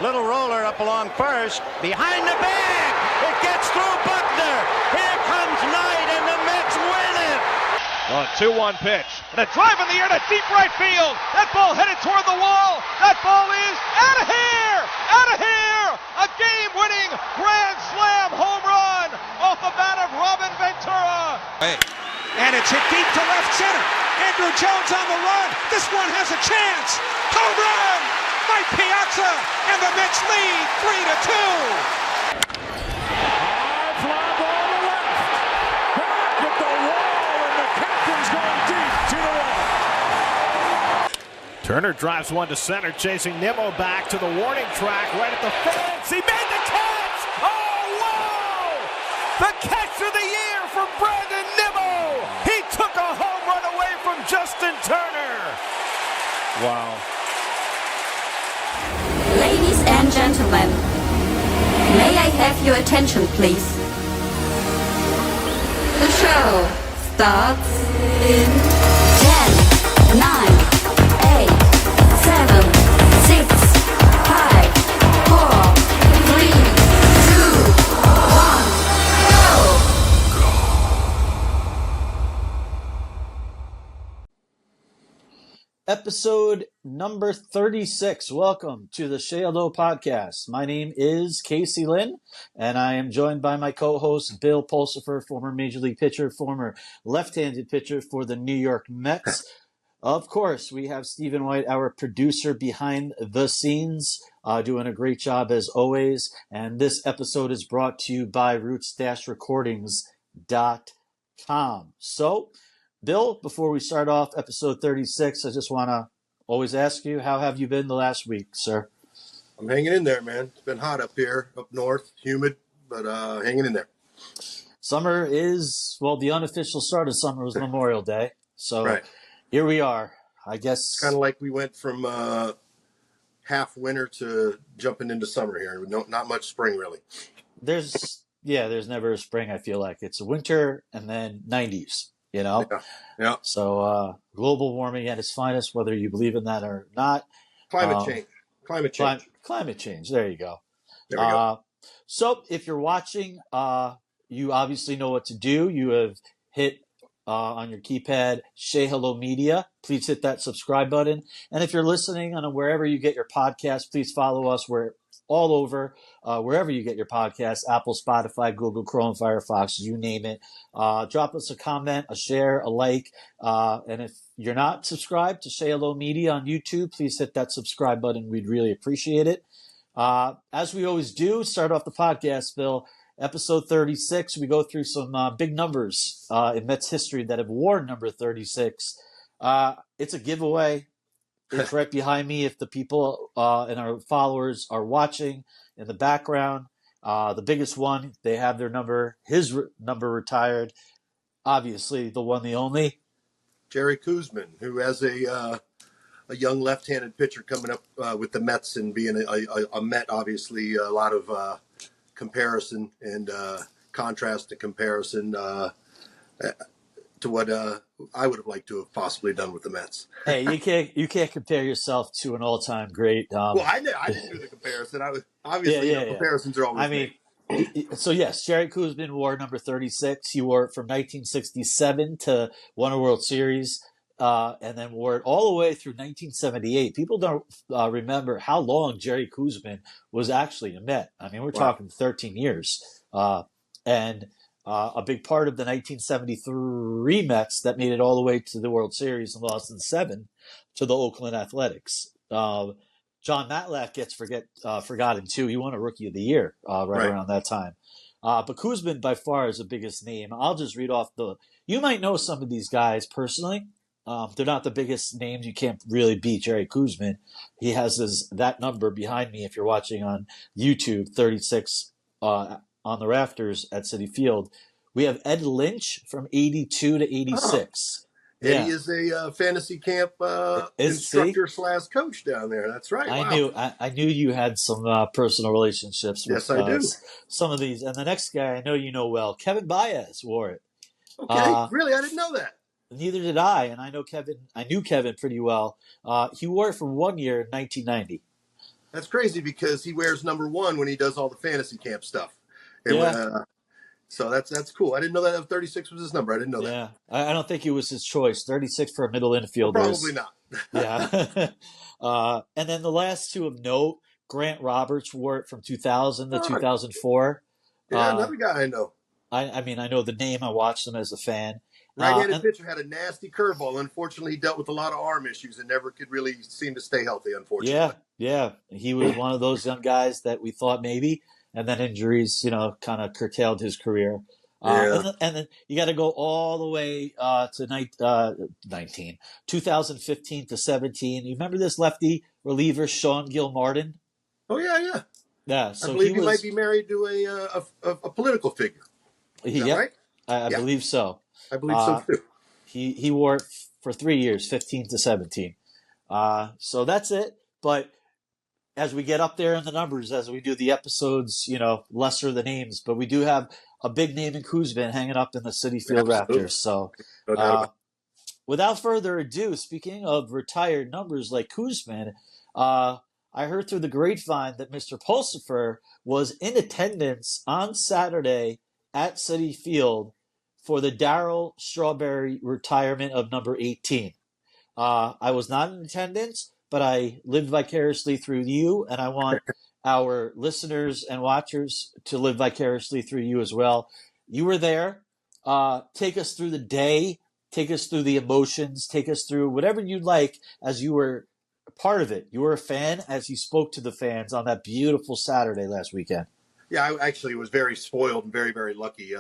Little roller up along first. Behind the bag. It gets through Buckner. Here comes Knight, and the Mets win it. A 2-1 pitch. And a drive in the air to deep right field. That ball headed toward the wall. That ball is out of here! Out of here! A game-winning grand slam home run off the bat of Robin Ventura. Hey. And it's hit deep to left center. Andrew Jones on the run. This one has a chance. Home run! Mike Piazza, and the Mets lead 3-2. High fly ball to left. Back at the wall, and the captain's going deep to the wall. Turner drives one to center, chasing Nimmo back to the warning track right at the fence. He made the catch! Oh, wow! The catch of the year from Brandon Nimmo! He took a home run away from Justin Turner! Wow. Ladies and gentlemen, may I have your attention, please? The show starts in 10, 9, 8, 7, 6, 5, 4, 3, 2, 1, go! Episode number 36. Welcome to the Say Hello podcast. My name is Casey Lynn, and I am joined by my co-host, Bill Pulsifer, former Major League pitcher, former left-handed pitcher for the New York Mets. Of course, we have Stephen White, our producer behind the scenes, doing a great job as always. And this episode is brought to you by roots-recordings.com. So, Bill, before we start off episode 36, I just want to always ask you, how have you been the last week, sir? I'm hanging in there, man. It's been hot up here, up north, humid, but hanging in there. Summer is, well, the unofficial start of summer was Memorial Day. So right. Here we are, I guess. It's kind of like we went from half winter to jumping into summer here. Not much spring, really. There's never a spring, I feel like. It's winter and then 90s. You know? Yeah. So global warming at its finest, whether you believe in that or not. Climate change. Climate change. There you go. There we go. So if you're watching, you obviously know what to do. You have hit on your keypad, Say Hello Media. Please hit that subscribe button. And if you're listening on wherever you get your podcast, please follow us. We're all over, wherever you get your podcasts, Apple, Spotify, Google, Chrome, Firefox, you name it. Drop us a comment, a share, a like. And if you're not subscribed to Say Hello Media on YouTube, please hit that subscribe button. We'd really appreciate it. As we always do, start off the podcast, Bill. Episode 36, we go through some big numbers in Mets history that have worn number 36. It's a giveaway. It's right behind me if the people and our followers are watching in the background. The biggest one, they have their number, his number retired. Obviously, the one, the only. Jerry Koosman, who has a young left-handed pitcher coming up with the Mets and being a Met, obviously, a lot of comparison and contrast to comparison to what I would have liked to have possibly done with the Mets. Hey, you can't compare yourself to an all-time great. Well, I didn't do the comparison. I was obviously comparisons are always. So yes, Jerry Koosman wore number 36. He wore it from 1967 to won a World Series, and then wore it all the way through 1978. People don't remember how long Jerry Koosman was actually a Met. I mean, we're talking 13 years, and a big part of the 1973 Mets that made it all the way to the World Series and lost in 7 to the Oakland Athletics. John Matlack gets forgotten too. He won a Rookie of the Year right around that time. But Koosman by far is the biggest name. I'll just read off you might know some of these guys personally. They're not the biggest names. You can't really beat Jerry Koosman. He has that number behind me if you're watching on YouTube, 36 on the rafters at Citi Field. We have Ed Lynch from 82 to 86. Eddie is a fantasy camp instructor / coach down there. That's right. I knew you had some personal relationships with I do. Some of these. And the next guy I know you know well, Kevin Baez wore it. Okay, really? I didn't know that. Neither did I, and I knew Kevin pretty well. He wore it for 1 year in 1990. That's crazy because he wears number 1 when he does all the fantasy camp stuff. And, Yeah. so that's cool. I didn't know that 36 was his number. I didn't know that. Yeah. I don't think it was his choice. 36 for a middle Well, infielder probably is. not. Yeah. And then the last two of note, Grant Roberts wore it from 2000 to 2004. Yeah, another guy I know. I mean, I know the name. I watched him as a fan. Right-handed pitcher, had a nasty curveball. Unfortunately, he dealt with a lot of arm issues and never could really seem to stay healthy, unfortunately. Yeah. He was one of those young guys that we thought maybe, and then injuries, kind of curtailed his career. And then you got to go all the way to 2015 to 17. You remember this lefty reliever, Sean Gilmartin? Oh, yeah. Yeah, so I believe he might be married to a political figure. Is that right? I believe so. I believe so, too. He wore it for 3 years, 15 to 17. So that's it. But as we get up there in the numbers, as we do the episodes, lesser the names, but we do have a big name in Kuzmin hanging up in the Citi Field Raptors. So without further ado, speaking of retired numbers like Kuzmin, I heard through the grapevine that Mr. Pulsifer was in attendance on Saturday at Citi Field for the Darryl Strawberry retirement of number 18. I was not in attendance, but I lived vicariously through you, and I want our listeners and watchers to live vicariously through you as well. You were there. Take us through the day. Take us through the emotions. Take us through whatever you'd like as you were part of it. You were a fan as you spoke to the fans on that beautiful Saturday last weekend. Yeah, I actually was very spoiled and very, very lucky.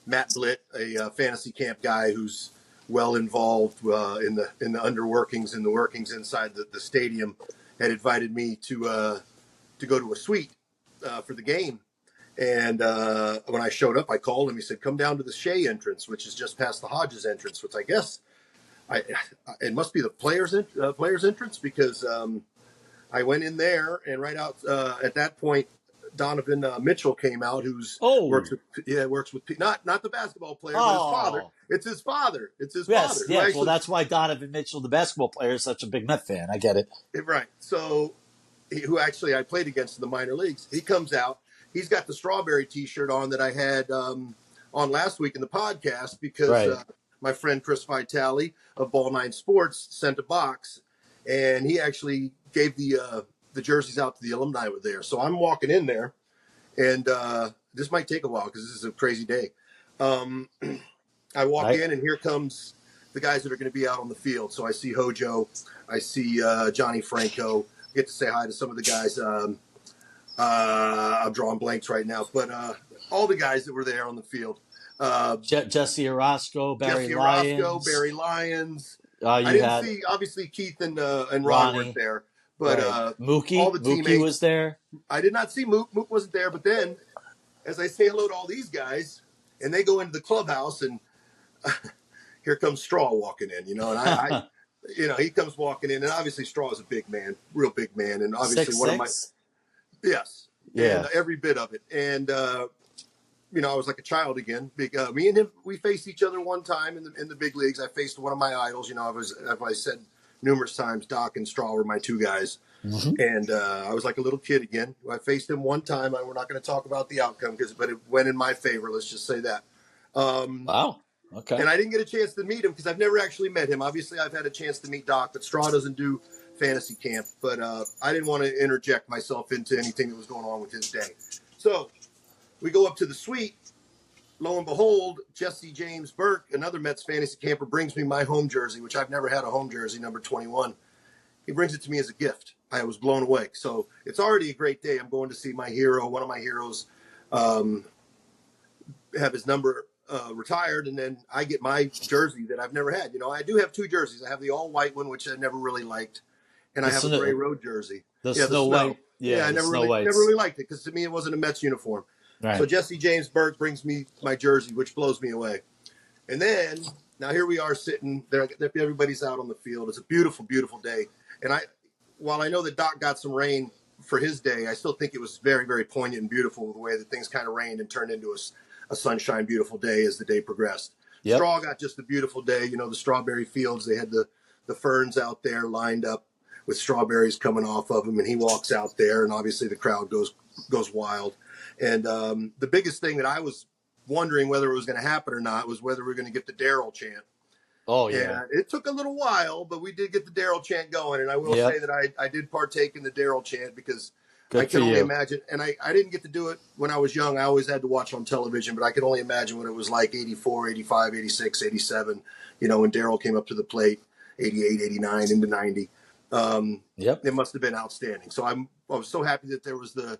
Matt Blitt, a fantasy camp guy who's well involved in the underworkings and the workings inside the stadium, had invited me to go to a suite for the game. And when I showed up, I called him. He said, "Come down to the Shea entrance, which is just past the Hodges entrance," which I guess it must be the players entrance, because I went in there, and right out at that point, Donovan Mitchell came out, works with not the basketball player, but his father. It's his father. Yes, well, that's why Donovan Mitchell, the basketball player, is such a big Met fan. I get it. Right. So, who actually I played against in the minor leagues. He comes out. He's got the strawberry T-shirt on that I had on last week in the podcast, because my friend Chris Vitale of Ball 9 Sports sent a box, and he actually gave the jerseys out to the alumni were there. So I'm walking in there, and this might take a while because this is a crazy day. I walk in, and here comes the guys that are going to be out on the field. So I see Hojo, I see Johnny Franco. I get to say hi to some of the guys. I'm drawing blanks right now, but all the guys that were there on the field. Jesse Orozco, Barry Lyons. I didn't see, obviously, Keith and Ron weren't there. But Mookie, all the teammates, Mookie was there. I did not see Mook. Mook wasn't there. But then, as I say hello to all these guys, and they go into the clubhouse, and here comes Straw walking in. And I he comes walking in, and obviously Straw is a big man, real big man, and obviously 6'6"? one of my and every bit of it. And I was like a child again. Me and him, we faced each other one time in the big leagues. I faced one of my idols. As I said numerous times, Doc and Straw were my two guys. Mm-hmm. And I was like a little kid again. I faced him one time. We're not going to talk about the outcome, but it went in my favor. Let's just say that. Wow. Okay. And I didn't get a chance to meet him because I've never actually met him. Obviously, I've had a chance to meet Doc, but Straw doesn't do fantasy camp. But I didn't want to interject myself into anything that was going on with his day. So we go up to the suite. Lo and behold, Jesse James Burke, another Mets fantasy camper, brings me my home jersey, which I've never had a home jersey, number 21. He brings it to me as a gift. I was blown away. So it's already a great day. I'm going to see my hero, one of my heroes, have his number retired, and then I get my jersey that I've never had. I do have two jerseys. I have the all-white one, which I never really liked, and I have a Gray Road jersey. The snow white. Yeah, I never really liked it because to me it wasn't a Mets uniform. Right. So Jesse James Burke brings me my jersey, which blows me away. And then, now here we are sitting there. Everybody's out on the field. It's a beautiful, beautiful day. And while I know that Doc got some rain for his day, I still think it was very, very poignant and beautiful the way that things kind of rained and turned into a sunshine, beautiful day as the day progressed. Yep. Straw got just a beautiful day. The strawberry fields, they had the ferns out there lined up. with strawberries coming off of him, and he walks out there, and obviously the crowd goes wild. And the biggest thing that I was wondering whether it was going to happen or not was whether we were going to get the Darryl chant. Oh, yeah. And it took a little while, but we did get the Darryl chant going. And I will say that I did partake in the Darryl chant because I can only imagine. And I didn't get to do it when I was young. I always had to watch on television, but I could only imagine what it was like 84, 85, 86, 87, when Darryl came up to the plate, 88, 89, into 90. It must have been outstanding. So I was so happy that there was the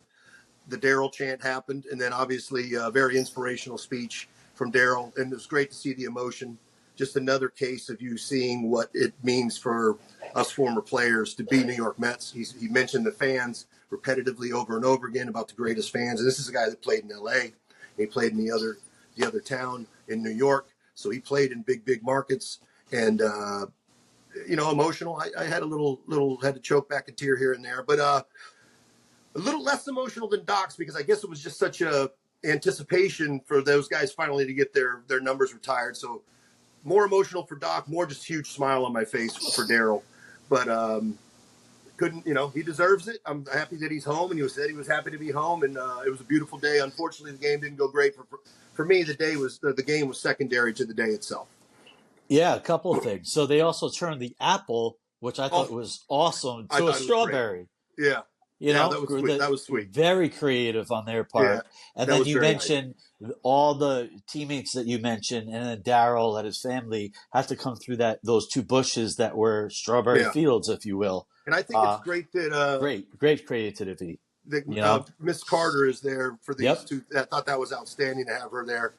Darryl chant happened. And then obviously a very inspirational speech from Darryl. And it was great to see the emotion. Just another case of you seeing what it means for us former players to be New York Mets. He mentioned the fans repetitively over and over again about the greatest fans. And this is a guy that played in L.A. He played in the other town in New York. So he played in big markets. And, emotional. I had a little had to choke back a tear here and there. But a little less emotional than Doc's because I guess it was just such a anticipation for those guys finally to get their numbers retired. So more emotional for Doc, more just huge smile on my face for Darryl. But couldn't, he deserves it. I'm happy that he's home, and he said he was happy to be home, and it was a beautiful day. Unfortunately, the game didn't go great. For me, the game was secondary to the day itself. Yeah, a couple of things. So they also turned the apple, which I thought was awesome, to a strawberry. Yeah. That was sweet. Very creative on their part. Yeah, and then you mentioned all the teammates that you mentioned, and then Darryl and his family had to come through those two bushes that were strawberry fields, if you will. And I think it's great that great creativity. That Miss Carter is there for these two. I thought that was outstanding to have her there.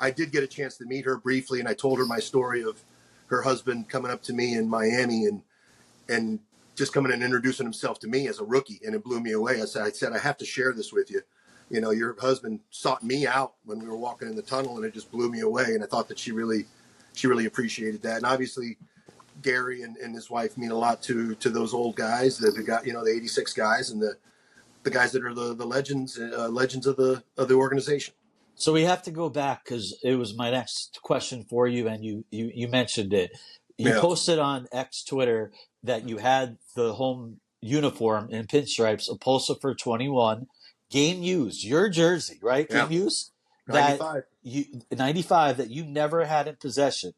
I did get a chance to meet her briefly, and I told her my story of her husband coming up to me in Miami and just coming and introducing himself to me as a rookie, and it blew me away. I said, I have to share this with you. Your husband sought me out when we were walking in the tunnel, and it just blew me away. And I thought that she really appreciated that. And obviously, Gary and his wife mean a lot to those old guys, the 86 guys, and the guys that are the legends of the organization. So we have to go back because it was my next question for you, and you mentioned it. You posted on X Twitter that you had the home uniform in pinstripes, a Pulsifer 21, game used, your jersey, right? Yeah. Game used? 95. 95 that you never had in possession.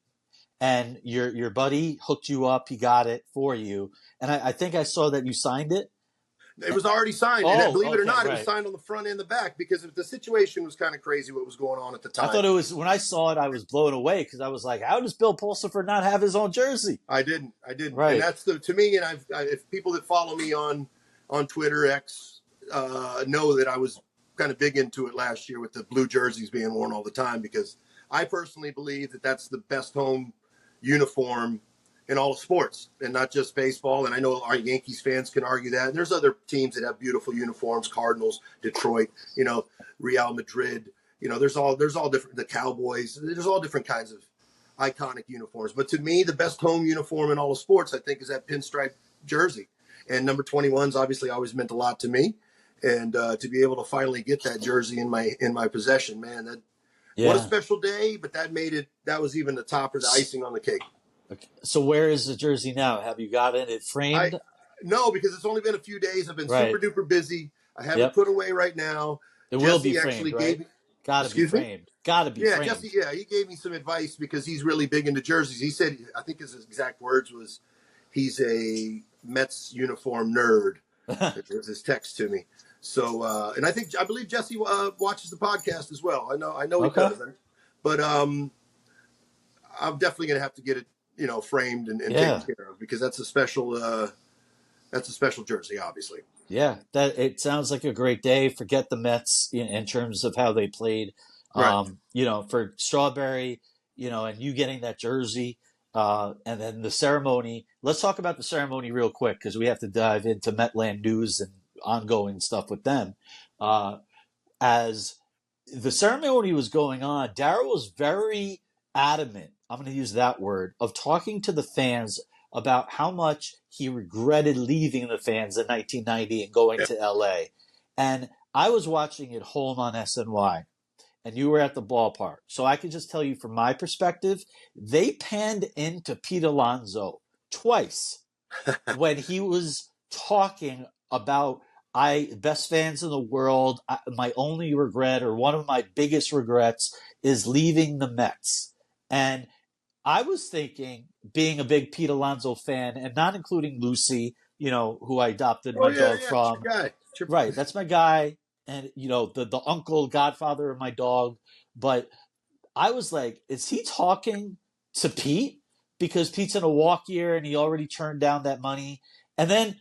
And your buddy hooked you up. He got it for you. And I think I saw that you signed it. It was already signed. And believe it or not, it was signed on the front and the back because the situation was kind of crazy what was going on at the time. I thought it was, when I saw it, I was blown away because I was like, how does Bill Pulsifer not have his own jersey? I didn't. Right. And that's to me, and if people that follow me on Twitter, X, know that I was kind of big into it last year with the blue jerseys being worn all the time because I personally believe that that's the best home uniform in all of sports and not just baseball. And I know our Yankees fans can argue that. And there's other teams that have beautiful uniforms, Cardinals, Detroit, Real Madrid, there's all different, the Cowboys, there's all different kinds of iconic uniforms. But to me, the best home uniform in all of sports, I think, is that pinstripe jersey. And number 21's obviously always meant a lot to me. And to be able to finally get that jersey in my possession, man, what a special day. But that was even the top or the icing on the cake. Okay. So where is the jersey now? Have you got it framed? No, because it's only been a few days. I've been super duper busy. I have it put away right now. It will be framed, right? Got to be framed. Got to be framed. Jesse, he gave me some advice because he's really big into jerseys. He said, I think his exact words was, he's a Mets uniform nerd. It was his text to me. So, and I believe Jesse watches the podcast as well. I know he doesn't, but I'm definitely going to have to get it, framed and taken care of because that's a special jersey, obviously. Yeah, it sounds like a great day. Forget the Mets in terms of how they played. Right. For Strawberry, and you getting that jersey, and then the ceremony. Let's talk about the ceremony real quick because we have to dive into Metland news and ongoing stuff with them. As the ceremony was going on, Darryl was very adamant, I'm going to use that word, of talking to the fans about how much he regretted leaving the fans in 1990 and going to LA. And I was watching it home on SNY, and you were at the ballpark. So I can just tell you from my perspective, they panned into Pete Alonso twice when he was talking about best fans in the world. My only regret, or one of my biggest regrets, is leaving the Mets. And I was thinking, being a big Pete Alonso fan, and not including Lucy, who I adopted Oh my yeah, dog yeah, it's your from. guy. Right, that's my guy, and the uncle, godfather of my dog. But I was like, is he talking to Pete? Because Pete's in a walk year and he already turned down that money. And then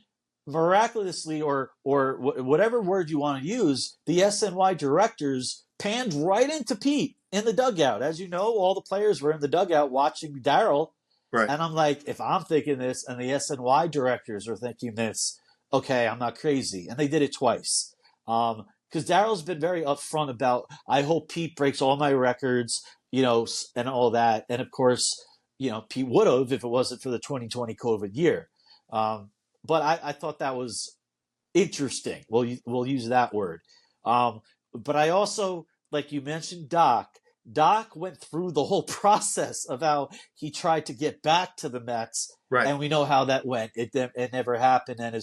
miraculously, or whatever word you want to use, the SNY directors panned right into Pete in the dugout. As you know, all the players were in the dugout watching Darryl. Right. And I'm like, if I'm thinking this and the SNY directors are thinking this, okay, I'm not crazy. And they did it twice. Because Darryl's been very upfront about, I hope Pete breaks all my records, and all that. And of course, Pete would have if it wasn't for the 2020 COVID year. But I thought that was interesting. We'll use that word. But I also, like you mentioned, Doc. Doc went through the whole process of how he tried to get back to the Mets, Right. and we know how that went. It never happened, and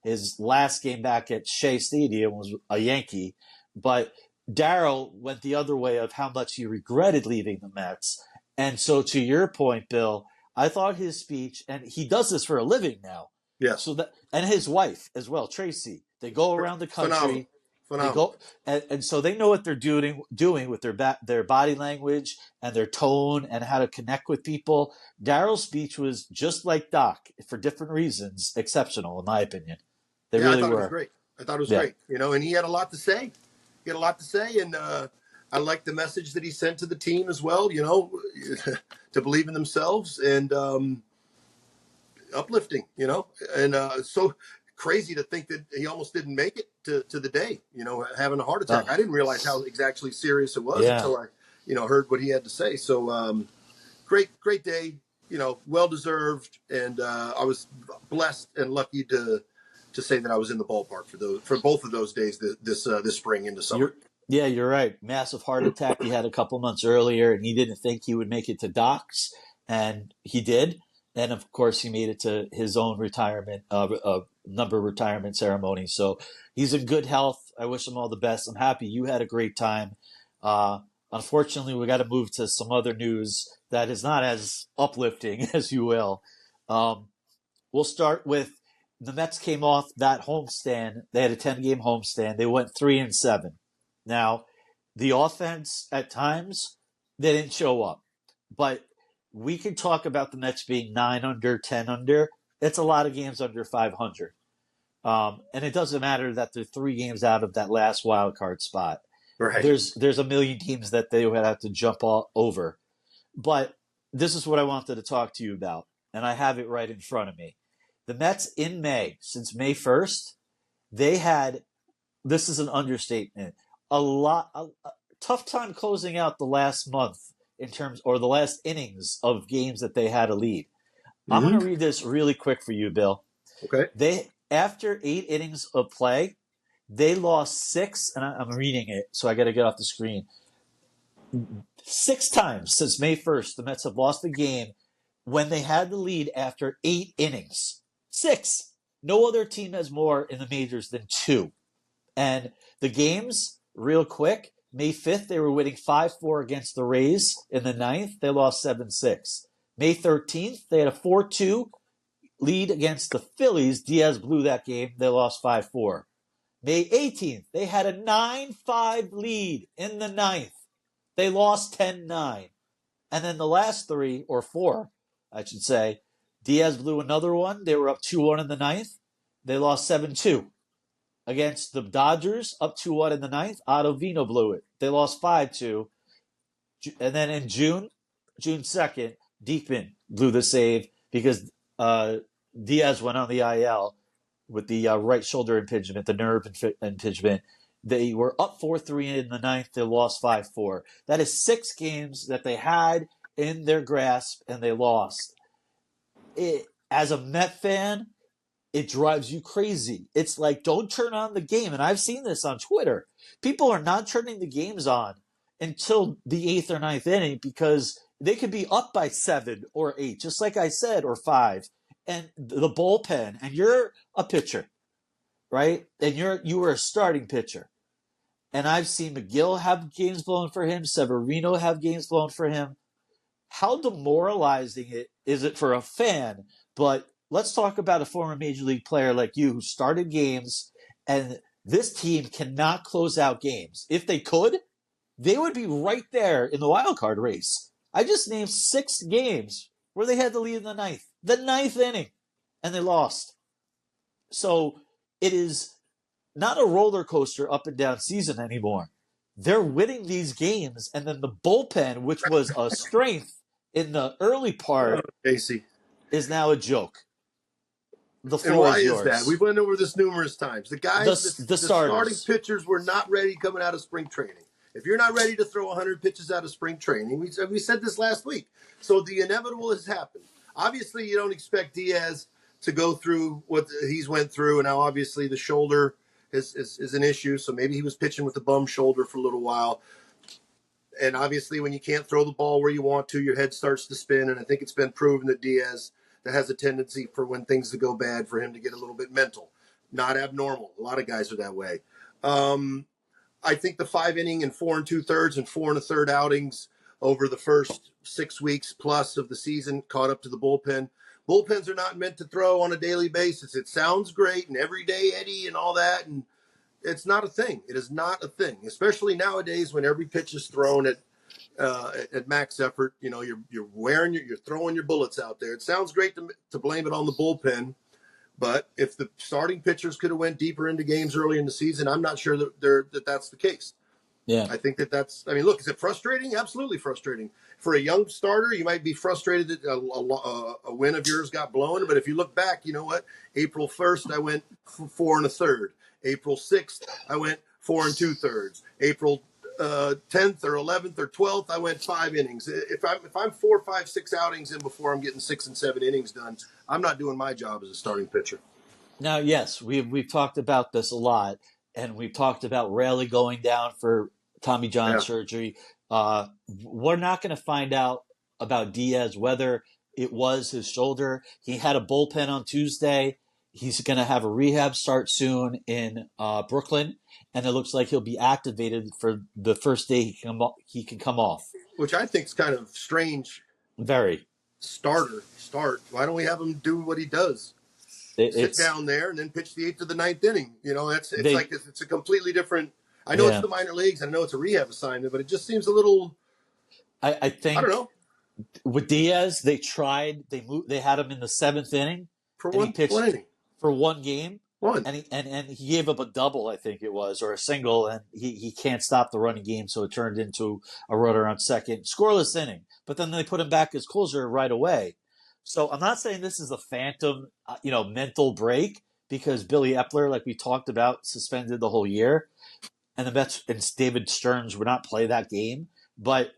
his last game back at Shea Stadium was a Yankee. But Darryl went the other way of how much he regretted leaving the Mets. And so, to your point, Bill, I thought his speech, and he does this for a living now. Yes. So and his wife as well, Tracy. They go around the country. Phenomenal. They go, and so they know what they're doing with their body language and their tone and how to connect with people. Darryl's speech was just like Doc, for different reasons, exceptional in my opinion. They really I thought were. It was great. I thought it was great. And he had a lot to say. And I liked the message that he sent to the team as well. To believe in themselves and uplifting. And so crazy to think that he almost didn't make it to the day. Having a heart attack. I didn't realize how exactly serious it was until I heard what he had to say. So great day. Well deserved, and I was blessed and lucky to say that I was in the ballpark for both of those days this spring into summer. You're right. Massive heart attack he had a couple months earlier, and he didn't think he would make it to Doc's, and he did. And of course, he made it to his own retirement, number retirement ceremony. So he's in good health. I wish him all the best. I'm happy you had a great time. Unfortunately, we got to move to some other news that is not as uplifting, as you will. We'll start with the Mets came off that homestand. They had a 10-game homestand. They went 3-7. Now, the offense at times, they didn't show up. But we can talk about the Mets being 9 under, 10 under. It's a lot of games under 500. And it doesn't matter that they're 3 games out of that last wild card spot. Right. There's a million teams that they would have to jump all over. But this is what I wanted to talk to you about, and I have it right in front of me. The Mets in May, since May 1st, they had, this is an understatement, a tough time closing out the last month or the last innings of games that they had a lead. Mm-hmm. I'm going to read this really quick for you, Bill. Okay. After 8 innings of play, they lost 6, and I'm reading it, so I got to get off the screen. 6 times since May 1st, the Mets have lost the game when they had the lead after 8 innings. 6. No other team has more in the majors than 2. And the games, real quick, May 5th, they were winning 5-4 against the Rays. In the 9th, they lost 7-6. May 13th, they had a 4-2 lead against the Phillies. Diaz blew that game. They lost 5-4. May 18th, they had a 9-5 lead in the 9th. They lost 10-9. And then the last 3, or 4, I should say, Diaz blew another one. They were up 2-1 in the 9th. They lost 7-2. Against the Dodgers, up 2-1 in the 9th. Ottavino blew it. They lost 5-2. And then in June 2nd, Diekman blew the save because Diaz went on the IL with the right shoulder impingement, the nerve impingement. They were up 4-3 in the 9th. They lost 5-4. That is 6 games that they had in their grasp, and they lost. As a Met fan, it drives you crazy. It's like, don't turn on the game. And I've seen this on Twitter. People are not turning the games on until the 8th or 9th inning because they could be up by 7 or 8, just like I said, or 5. and the bullpen, and you're a pitcher, right? And you were a starting pitcher. And I've seen McGill have games blown for him, Severino have games blown for him. How demoralizing is it for a fan? But let's talk about a former major league player like you who started games, and this team cannot close out games. If they could, they would be right there in the wild card race. I just named 6 games where they had to lead in the ninth inning, and they lost. So it is not a roller coaster up and down season anymore. They're winning these games, and then the bullpen, which was a strength in the early part, Casey, is now a joke. The and floor why is is yours. that? We've went over this numerous times. The guys, The the starting starters. pitchers were not ready coming out of spring training. If you're not ready to throw 100 pitches out of spring training, we said this last week. So the inevitable has happened. Obviously, you don't expect Diaz to go through what he's went through, and now obviously the shoulder is an issue. So maybe he was pitching with a bum shoulder for a little while. And obviously, when you can't throw the ball where you want to, your head starts to spin. And I think it's been proven that Diaz that has a tendency for when things go bad for him to get a little bit mental. Not abnormal. A lot of guys are that way. I think the 5 inning and 4 2/3 and 4 1/3 outings over the first 6 weeks plus of the season caught up to the bullpen. Bullpens are not meant to throw on a daily basis. It sounds great and everyday Eddie and all that, and it's not a thing. It is not a thing, especially nowadays when every pitch is thrown at max effort. You know, you're throwing your bullets out there. It sounds great to blame it on the bullpen, but if the starting pitchers could have went deeper into games early in the season, I'm not sure that that's the case. Yeah. I think that's. I mean, look, is it frustrating? Absolutely frustrating. For a young starter, you might be frustrated that a win of yours got blown. But if you look back, you know what? April 1st, I went 4 1/3. April 6th, I went 4 2/3. April 10th or 11th or 12th, I went 5 innings. If I'm 4, 5, 6 outings in before I'm getting 6 and 7 innings done, I'm not doing my job as a starting pitcher. Now, yes, we've talked about this a lot, and we've talked about Raleigh going down for Tommy John surgery. We're not going to find out about Diaz whether it was his shoulder. He had a bullpen on Tuesday. He's going to have a rehab start soon in Brooklyn, and it looks like he'll be activated for the first day he can come off. Which I think is kind of strange. Very. Start. Why don't we have him do what he does? Sit down there and then pitch the 8th to the 9th inning. You know, it's a completely different. I know it's the minor leagues. I know it's a rehab assignment, but it just seems a little. I think. I don't know. With Diaz, they tried. They had him in the 7th inning for one inning. For one game. One. And he gave up a double, I think it was, or a single, and he can't stop the running game, so it turned into a runner on second. Scoreless inning. But then they put him back as closer right away. So I'm not saying this is a phantom, mental break, because Billy Epler, like we talked about, suspended the whole year, and the Mets and David Stearns would not play that game. But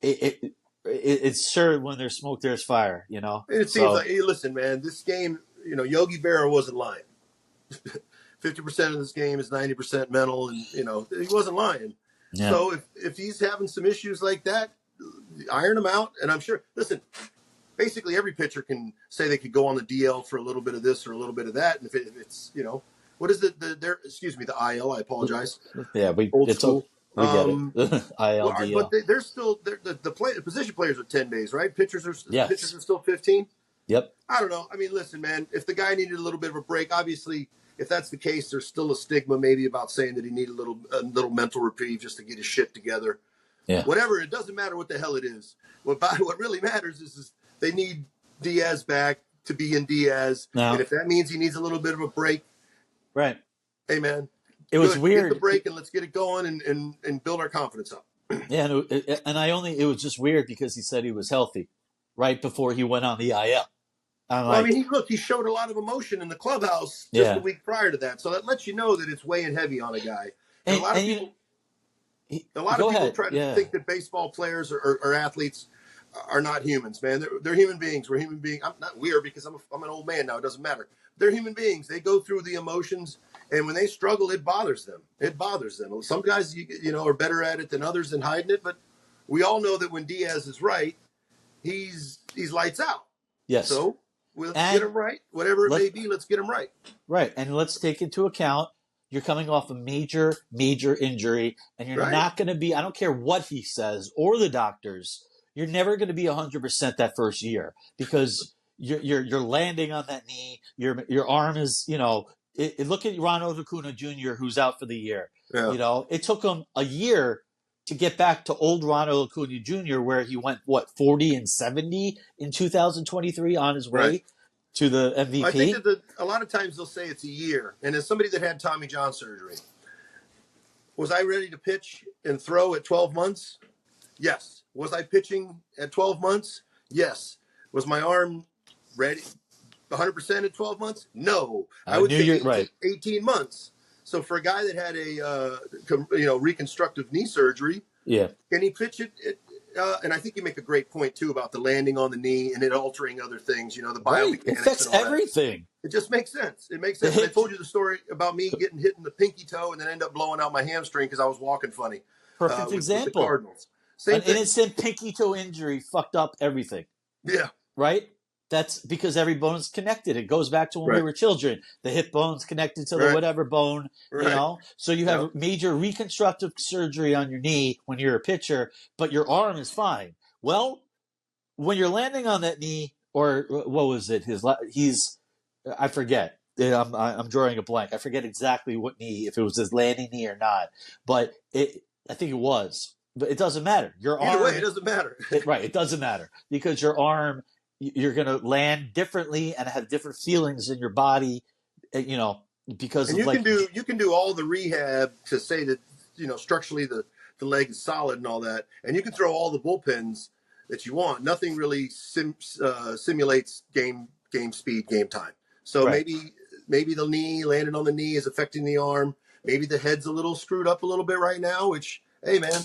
it's sure when there's smoke, there's fire, It seems like, hey, listen, man, this game, Yogi Berra wasn't lying. 50% of this game is 90% mental, and, he wasn't lying. Yeah. So if he's having some issues like that, iron him out. And I'm sure, listen, basically every pitcher can say they could go on the DL for a little bit of this or a little bit of that. And if it's, what is the IL, I apologize. Yeah, old school. We get it. IL, DL. But they're still, the position players are 10 days, right? Pitchers are still 15. Yep. I don't know. I mean, listen, man, if the guy needed a little bit of a break, obviously, if that's the case, there's still a stigma maybe about saying that he needed a little mental reprieve just to get his shit together. Yeah. Whatever, it doesn't matter what the hell it is. What really matters is they need Diaz back to be in Diaz. No. And if that means he needs a little bit of a break, right? Hey, man, it was weird. Get the break and let's get it going and build our confidence up. Yeah, it was just weird because he said he was healthy right before he went on the IL. He showed a lot of emotion in the clubhouse just a week prior to that, so that lets you know that it's weighing heavy on a guy. And a lot of people try to think that baseball players or athletes are not humans, man. They're human beings. We're human beings. I'm not weird because I'm an old man now. It doesn't matter. They're human beings. They go through the emotions, and when they struggle, it bothers them. Some guys, are better at it than others and hiding it, but we all know that when Diaz is right, he's lights out. Yes. So let's get him right. Whatever it may be, let's get him right. Right, and let's take into account you're coming off a major, major injury, and you're not going to be. I don't care what he says or the doctors. You're never going to be 100% that first year because you're landing on that knee. Your arm is, look at Ronald Acuna Jr. who's out for the year. Yeah. It took him a year to get back to old Ronald Acuna Jr. where he went 40 and 70 in 2023 on his way to the MVP. I think that a lot of times they'll say it's a year. And as somebody that had Tommy John surgery, was I ready to pitch and throw at 12 months? Yes. Was I pitching at 12 months? Yes. Was my arm ready 100% at 12 months? No. I would say 18 months. So for a guy that had a reconstructive knee surgery, can he pitch it? And I think you make a great point too about the landing on the knee and it altering other things. The biomechanics. It affects everything. It just makes sense. It makes sense. I told you the story about me getting hit in the pinky toe and then end up blowing out my hamstring because I was walking funny. Perfect example. With the Cardinals. An innocent pinky toe injury fucked up everything. Yeah. Right? That's because every bone is connected. It goes back to when we were children. The hip bone's connected to the whatever bone, So you have major reconstructive surgery on your knee when you're a pitcher, but your arm is fine. Well, when you're landing on that knee, or what was it? I forget. I'm drawing a blank. I forget exactly what knee, if it was his landing knee or not. But I think it was. But it doesn't matter. Either way, it doesn't matter. It doesn't matter because your arm, you're going to land differently and have different feelings in your body, because and you can do all the rehab to say that structurally the leg is solid and all that, and you can throw all the bullpens that you want. Nothing really simulates game speed, game time. So maybe the knee landed on the knee is affecting the arm. Maybe the head's a little screwed up a little bit right now. Which, hey man,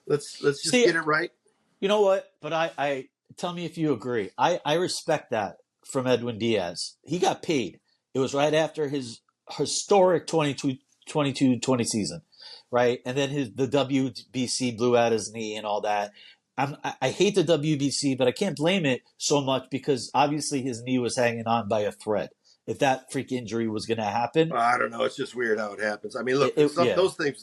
let's just get it right. You know what? But I tell me if you agree. I respect that from Edwin Diaz. He got paid. It was right after his historic 22-20 season, right? And then the WBC blew out his knee and all that. I hate the WBC, but I can't blame it so much because obviously his knee was hanging on by a thread. If that freak injury was going to happen, I don't know. It's just weird how it happens. I mean, look, those things.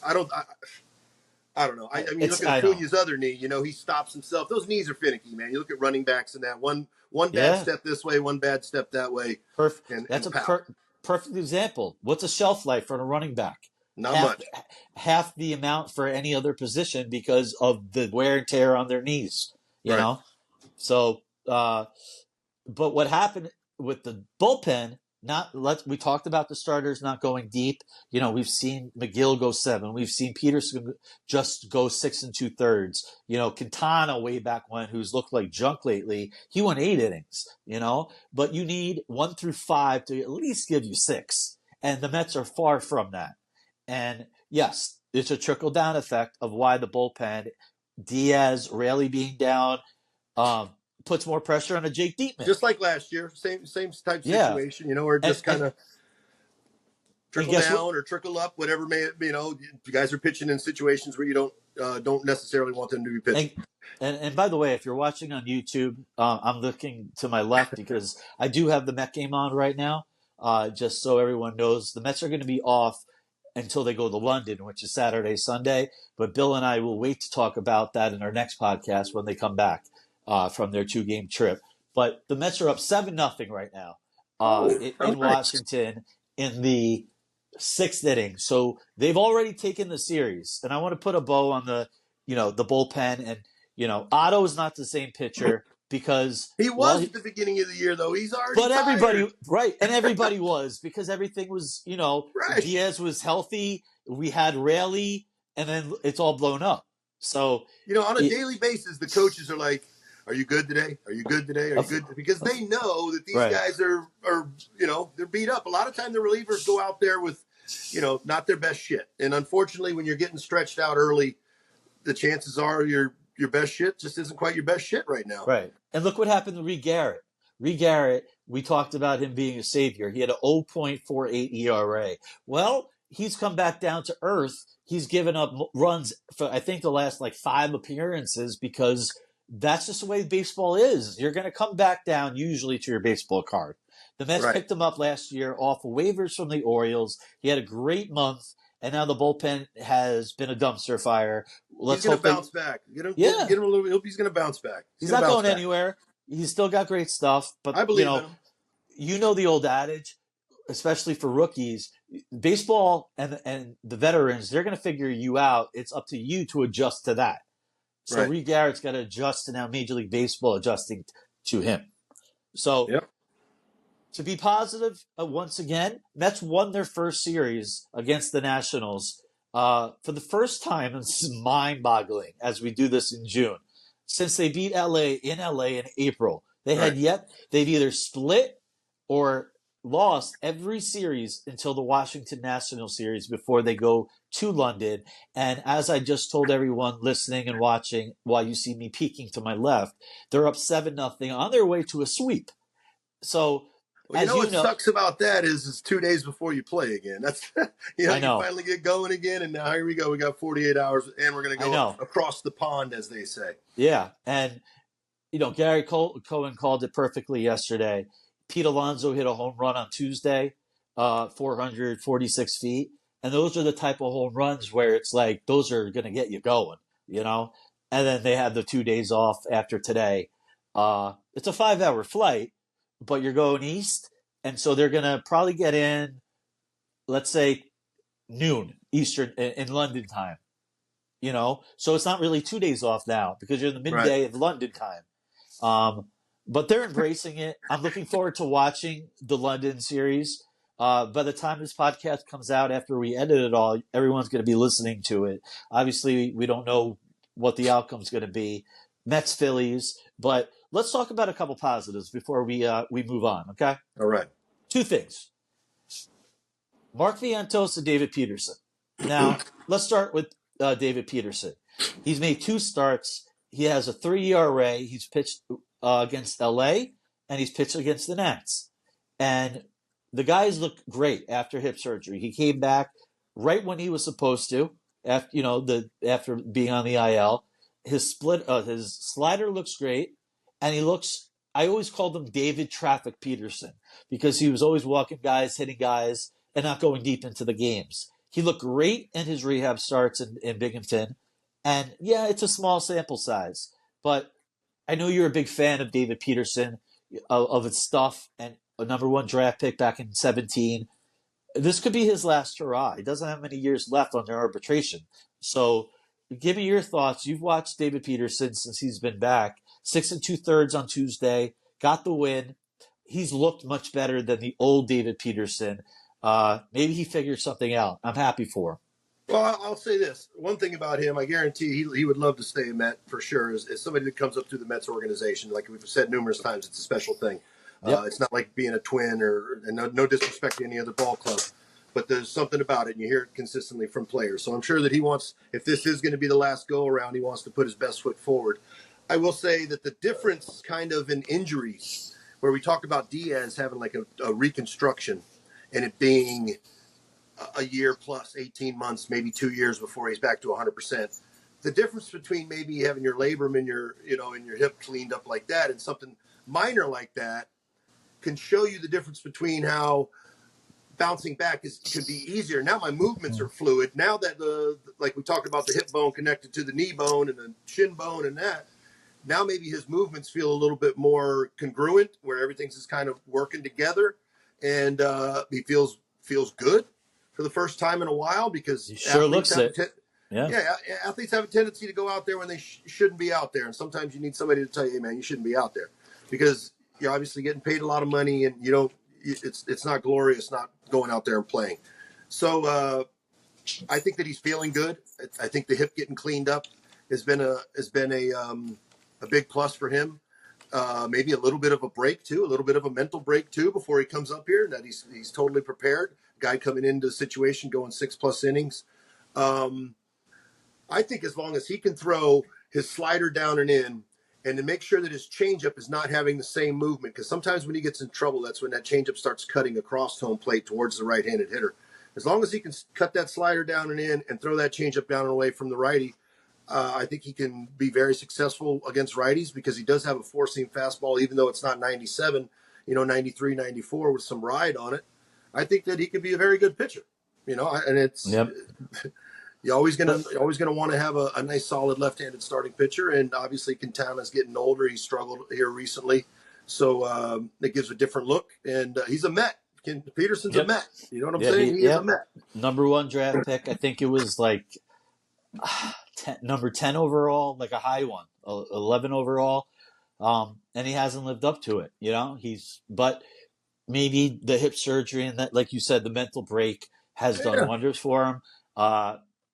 I don't know. I mean, look at Acuna's other knee. He stops himself. Those knees are finicky, man. You look at running backs and that one bad step this way, one bad step that way. Perfect. That's a perfect example. What's a shelf life for a running back? Not much. Half the amount for any other position because of the wear and tear on their knees. You know. So, but what happened with the bullpen? We talked about the starters not going deep. We've seen McGill go 7. We've seen Peterson just go 6 2/3. Quintana way back when, who's looked like junk lately, he went 8 innings. But you need 1 through 5 to at least give you 6, and the Mets are far from that. And yes, it's a trickle down effect of why the bullpen, Diaz, Raley being down, puts more pressure on a Jake Diekman. Just like last year, same type situation, or just kind of trickle down or trickle up, whatever may it be. You guys are pitching in situations where you don't necessarily want them to be pitching. And by the way, if you're watching on YouTube, I'm looking to my left because I do have the Met game on right now. Just so everyone knows, the Mets are going to be off until they go to London, which is Saturday, Sunday. But Bill and I will wait to talk about that in our next podcast when they come back from their 2-game trip. But the Mets are up 7-0 right now in Washington in the 6th inning. So they've already taken the series. And I want to put a bow on the bullpen. And, Otto is not the same pitcher because he was at the beginning of the year, though. He's already everybody was because everything was, Diaz was healthy. We had Raley, and then it's all blown up. So, on a daily basis, the coaches are like, are you good today? Are you good today? Are you good? Because they know that these guys are they're beat up. A lot of time the relievers go out there with, not their best shit. And unfortunately, when you're getting stretched out early, the chances are your best shit just isn't quite your best shit right now. Right. And look what happened to Reed Garrett. Reed Garrett, we talked about him being a savior. He had an 0.48 ERA. Well, he's come back down to earth. He's given up runs for, I think, the last 5 appearances because that's just the way baseball is. You're going to come back down usually to your baseball card. The Mets picked him up last year off of waivers from the Orioles. He had a great month, and now the bullpen has been a dumpster fire. He's going to bounce back. Get him a little. He's going to bounce back. He's not going anywhere. He's still got great stuff. But I believe in him. You know the old adage, especially for rookies, baseball and the veterans, they're going to figure you out. It's up to you to adjust to that. So Reed Garrett's got to adjust to now Major League Baseball adjusting to him. So to be positive, once again, Mets won their first series against the Nationals for the first time. This is mind-boggling as we do this in June. Since they beat LA in April, they've either split or lost every series until the Washington National series before they go to London. And as I just told everyone listening and watching, while you see me peeking to my left, they're up 7-0 on their way to a sweep. So, what sucks about that is it's 2 days before you play again. That's you finally get going again, and now here we go. We got 48 hours, and we're going to go across the pond, as they say. Yeah, and Gary Cohen called it perfectly yesterday. Pete Alonso hit a home run on Tuesday, 446 feet. And those are the type of home runs where it's like, those are going to get you going, And then they had the 2 days off after today. It's a 5-hour flight, but you're going east. And so they're going to probably get in, let's say, noon Eastern in London time, So it's not really 2 days off now because you're in the midday of London time. But they're embracing it. I'm looking forward to watching the London series. By the time this podcast comes out, after we edit it all, everyone's going to be listening to it. Obviously, we don't know what the outcome's going to be. Mets, Phillies. But let's talk about a couple positives before we move on, okay? All right. 2 things. Mark Vientos and David Peterson. Now, let's start with David Peterson. He's made 2 starts. He has a 3 ERA. He's pitched against LA, and he's pitched against the Nats. And the guys look great after hip surgery. He came back right when he was supposed to, after being on the IL. His slider looks great, and he looks. I always called him David Traffic Peterson because he was always walking guys, hitting guys, and not going deep into the games. He looked great in his rehab starts in Binghamton, and it's a small sample size, but I know you're a big fan of David Peterson, of his stuff, and a number 1 draft pick back in 2017. This could be his last hurrah. He doesn't have many years left under arbitration. So give me your thoughts. You've watched David Peterson since he's been back. 6 2/3 on Tuesday. Got the win. He's looked much better than the old David Peterson. Maybe he figured something out. I'm happy for him. Well, I'll say this. One thing about him, I guarantee he would love to stay a Met for sure. Is somebody that comes up through the Mets organization. Like we've said numerous times, it's a special thing. It's not like being a Twin and no disrespect to any other ball club. But there's something about it, and you hear it consistently from players. So I'm sure that he wants, if this is going to be the last go-around, he wants to put his best foot forward. I will say that the difference kind of in injuries, where we talked about Diaz having like a reconstruction and it being a year plus 18 months, maybe 2 years before he's back to 100%. The difference between maybe having your labrum in your hip cleaned up like that and something minor like that can show you the difference between how bouncing back could be easier. Now my movements are fluid. Now that like we talked about the hip bone connected to the knee bone and the shin bone and that, now maybe his movements feel a little bit more congruent where everything's just kind of working together, and he feels good for the first time in a while because he sure looks it. Athletes have a tendency to go out there when they shouldn't be out there, and sometimes you need somebody to tell you, hey man, you shouldn't be out there because you're obviously getting paid a lot of money and you don't. It's not glorious not going out there and playing. So I think that he's feeling good. I think the hip getting cleaned up has been a big plus for him. Maybe a little bit of a break too, a little bit of a mental break too before he comes up here. That he's totally prepared. Guy coming into the situation going 6+ innings. I think as long as he can throw his slider down and in, and to make sure that his changeup is not having the same movement, because sometimes when he gets in trouble, that's when that changeup starts cutting across home plate towards the right-handed hitter. As long as he can cut that slider down and in and throw that changeup down and away from the righty, I think he can be very successful against righties because he does have a four-seam fastball, even though it's not 97, 93, 94 with some ride on it. I think that he could be a very good pitcher, and it's Yep. you're always gonna want to have a nice solid left-handed starting pitcher. And obviously Quintana's getting older. He struggled here recently, so it gives a different look. And he's a Met. Peterson's a Met. You know what I'm saying? He is a Met. Number 1 draft pick. I think it was like number 10 overall, like a high one, 11 overall. And he hasn't lived up to it. But maybe the hip surgery and that, like you said, the mental break has done wonders for him.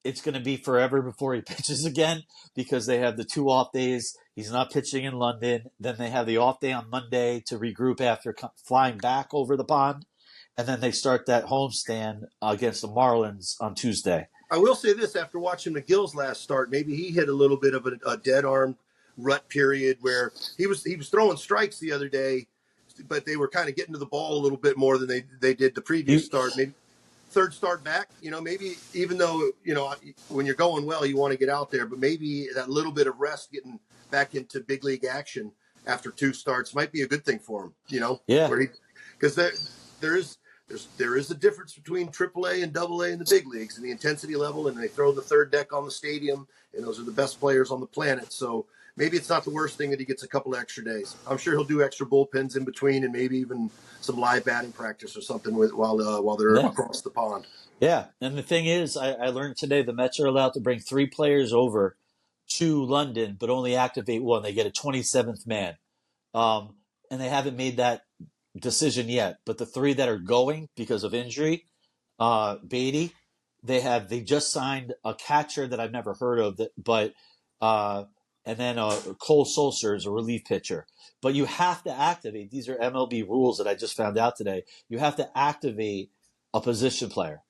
It's going to be forever before he pitches again because they have the 2 off days. He's not pitching in London. Then they have the off day on Monday to regroup after flying back over the pond. And then they start that homestand against the Marlins on Tuesday. I will say this, after watching McGill's last start, maybe he hit a little bit of a dead arm rut period where he was throwing strikes the other day, but they were kind of getting to the ball a little bit more than they did the previous start. Maybe third start back, maybe even though, when you're going well, you want to get out there, but maybe that little bit of rest, getting back into big league action after 2 starts might be a good thing for him, Yeah. Because there is a difference between AAA and AA in the big leagues and the intensity level, and they throw the third deck on the stadium, and those are the best players on the planet. So maybe it's not the worst thing that he gets a couple of extra days. I'm sure he'll do extra bullpens in between and maybe even some live batting practice or something while they're across the pond. Yeah, and the thing is, I learned today the Mets are allowed to bring 3 players over to London, but only activate 1. They get a 27th man. And they haven't made that decision yet. But the 3 that are going because of injury, Beatty, they just signed a catcher that I've never heard of, and then Cole Sulser is a relief pitcher. But you have to activate. These are MLB rules that I just found out today. You have to activate a position player.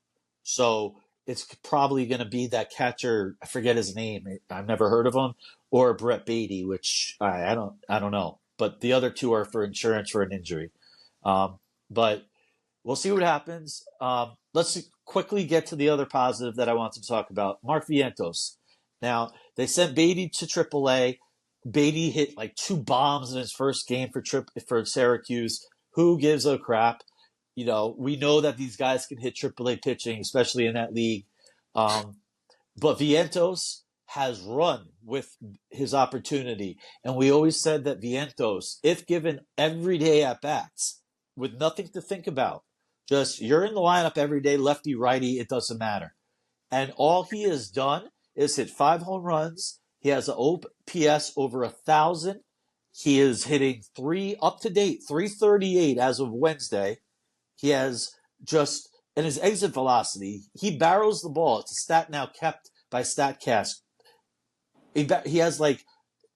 So it's probably going to be that catcher. I forget his name. I've never heard of him. Or Brett Beatty, which I don't know. But the other 2 are for insurance for an injury. But we'll see what happens. Let's quickly get to the other positive that I want to talk about. Mark Vientos. Now, they sent Beatty to AAA. Beatty hit like 2 bombs in his first game for Syracuse. Who gives a crap? We know that these guys can hit AAA pitching, especially in that league. But Vientos has run with his opportunity. And we always said that Vientos, if given everyday at-bats, with nothing to think about, just you're in the lineup every day, lefty, righty, it doesn't matter. And all he has done is hit 5 home runs. He has an OPS over 1,000. He is hitting up to date, 338 as of Wednesday. He has and his exit velocity, he barrels the ball. It's a stat now kept by StatCast. He has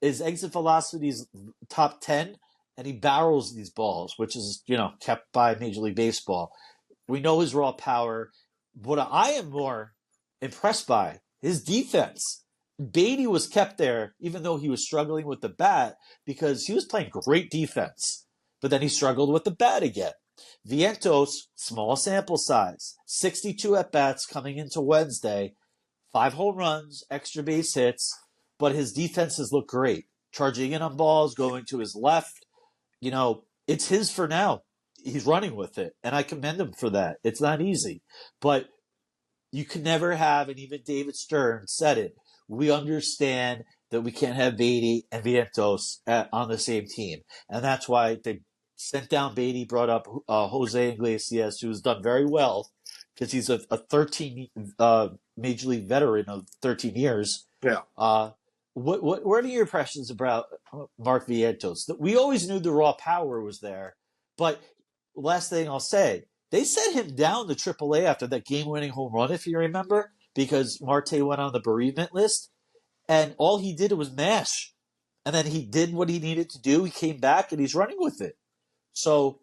his exit velocity is top 10, and he barrels these balls, which is, kept by Major League Baseball. We know his raw power. What I am more impressed by, his defense. Beatty was kept there, even though he was struggling with the bat, because he was playing great defense. But then he struggled with the bat again. Vientos, small sample size, 62 at-bats coming into Wednesday, 5 home runs, extra base hits, but his defenses look great. Charging in on balls, going to his left. It's his for now. He's running with it, and I commend him for that. It's not easy, but you can never have, and even David Stern said it, we understand that we can't have Beatty and Vientos on the same team, and that's why they sent down Beatty, brought up Jose Iglesias, who's done very well because he's a 13 Major League veteran of 13 years. Yeah. What are your impressions about Mark Vientos? We always knew the raw power was there, but last thing I'll say, they sent him down to AAA after that game-winning home run, if you remember, because Marte went on the bereavement list, and all he did was mash. And then he did what he needed to do. He came back, and he's running with it. So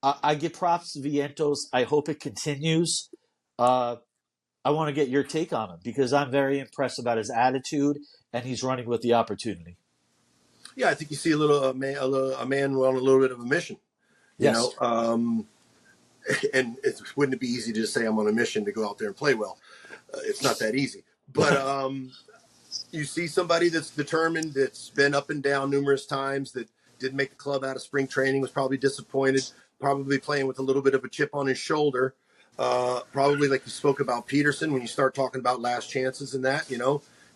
I give props to Vientos. I hope it continues. I want to get your take on him because I'm very impressed about his attitude, and he's running with the opportunity. Yeah, I think you see a man on a little bit of a mission. Yes. And wouldn't it be easy to just say I'm on a mission to go out there and play well? It's not that easy. But you see somebody that's determined, that's been up and down numerous times, that didn't make the club out of spring training, was probably disappointed, probably playing with a little bit of a chip on his shoulder. Probably like you spoke about Peterson, when you start talking about last chances and that,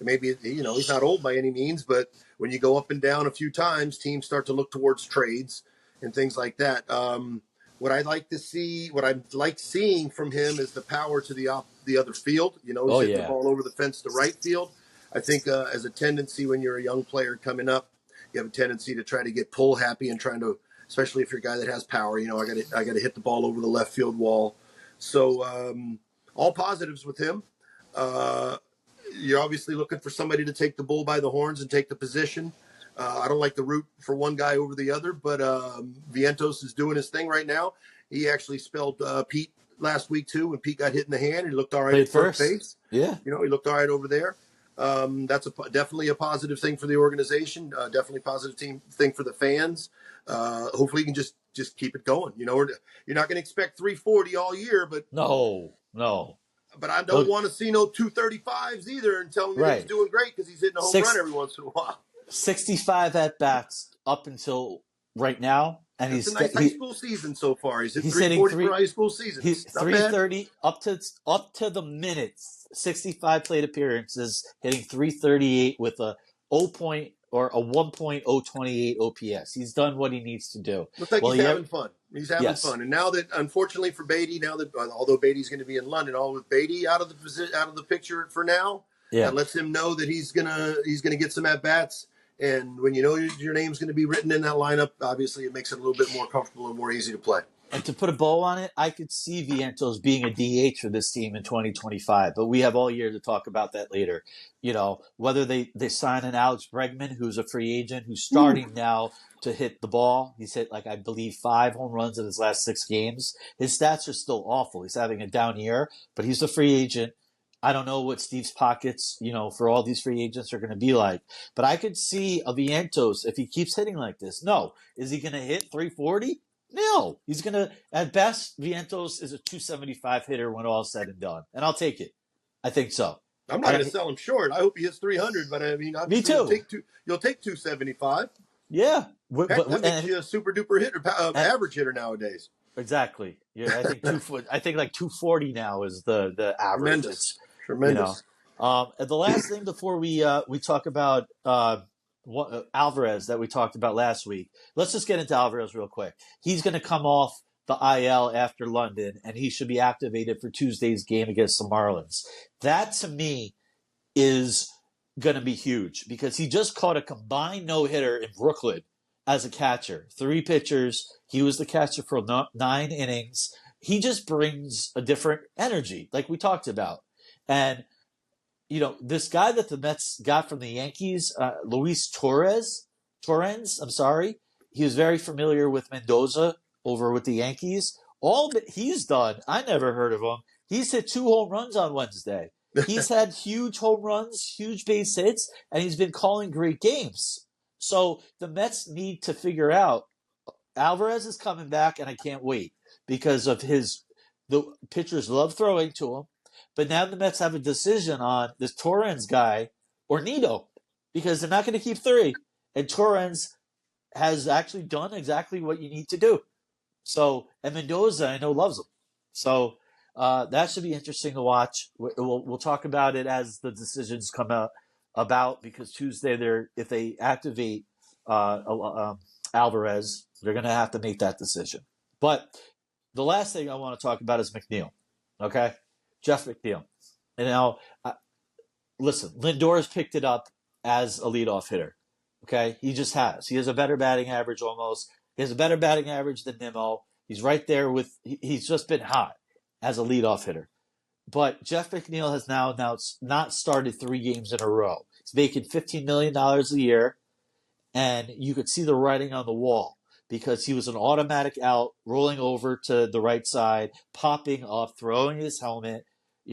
maybe, he's not old by any means, but when you go up and down a few times, teams start to look towards trades and things like that. What I like seeing from him is the power to the other field. He's hitting the ball over the fence to right field. I think as a tendency when you're a young player coming up, you have a tendency to try to get pull happy and trying to, especially if you're a guy that has power. I got to hit the ball over the left field wall. So all positives with him. You're obviously looking for somebody to take the bull by the horns and take the position. I don't like the root for one guy over the other, but Vientos is doing his thing right now. He actually spelled Pete last week too when Pete got hit in the hand. He looked all right at first base. Yeah, he looked all right over there. That's definitely a positive thing for the organization. Definitely a positive thing for the fans. Hopefully, you can just keep it going. You're not going to expect 340 all year, but no. But I don't want to see no 235s either and tell me that he's doing great because he's hitting a home run every once in a while. 65 at bats up until right now, and it's a nice high school season so far. He's 340 for high school season. He's 330 up to the minutes. 65 plate appearances, hitting 338 with a 1.028 OPS. He's done what he needs to do. Looks like he's having fun. He's having fun. And now that, unfortunately for Beatty, although Beatty's going to be in London, all with Beatty out of the picture for now, that lets him know that he's gonna get some at bats. And when you know your name's going to be written in that lineup, obviously it makes it a little bit more comfortable and more easy to play. And to put a bow on it, I could see Vientos being a DH for this team in 2025. But we have all year to talk about that later. Whether they sign an Alex Bregman, who's a free agent, who's starting now to hit the ball. He's hit, I believe, 5 home runs in his last 6 games. His stats are still awful. He's having a down year, but he's a free agent. I don't know what Steve's pockets, for all these free agents are going to be like. But I could see a Vientos, if he keeps hitting like this. No. Is he going to hit 340? No. He's going to, at best, Vientos is a 275 hitter when all is said and done. And I'll take it. I think so. I'm not going to sell him short. I hope he hits 300, but I mean, me too. You'll take 275. Yeah. That makes you a super duper hitter, average hitter nowadays. Exactly. Yeah, I think like 240 now is the average. Tremendous. And the last thing before we talk about Alvarez that we talked about last week, let's just get into Alvarez real quick. He's going to come off the IL after London, and he should be activated for Tuesday's game against the Marlins. That, to me, is going to be huge because he just caught a combined no-hitter in Brooklyn as a catcher. 3 pitchers. He was the catcher for 9 innings. He just brings a different energy, like we talked about. And, this guy that the Mets got from the Yankees, Luis Torrens, he was very familiar with Mendoza over with the Yankees. All that he's done, I never heard of him. He's hit 2 home runs on Wednesday. He's had huge home runs, huge base hits, and he's been calling great games. So the Mets need to figure out, Alvarez is coming back, and I can't wait because of the pitchers love throwing to him. But now the Mets have a decision on this Torrens guy or Nito because they're not going to keep 3. And Torrens has actually done exactly what you need to do. So, and Mendoza, I know, loves him. So that should be interesting to watch. We'll talk about it as the decisions come about because Tuesday, if they activate Alvarez, they're going to have to make that decision. But the last thing I want to talk about is McNeil. Okay? Jeff McNeil. And now, listen, Lindor's picked it up as a leadoff hitter. Okay? He just has. He has a better batting average almost. He has a better batting average than Nimmo. He's right there he's just been hot as a leadoff hitter. But Jeff McNeil has now not started 3 games in a row. He's making $15 million a year. And you could see the writing on the wall because he was an automatic out, rolling over to the right side, popping up, throwing his helmet,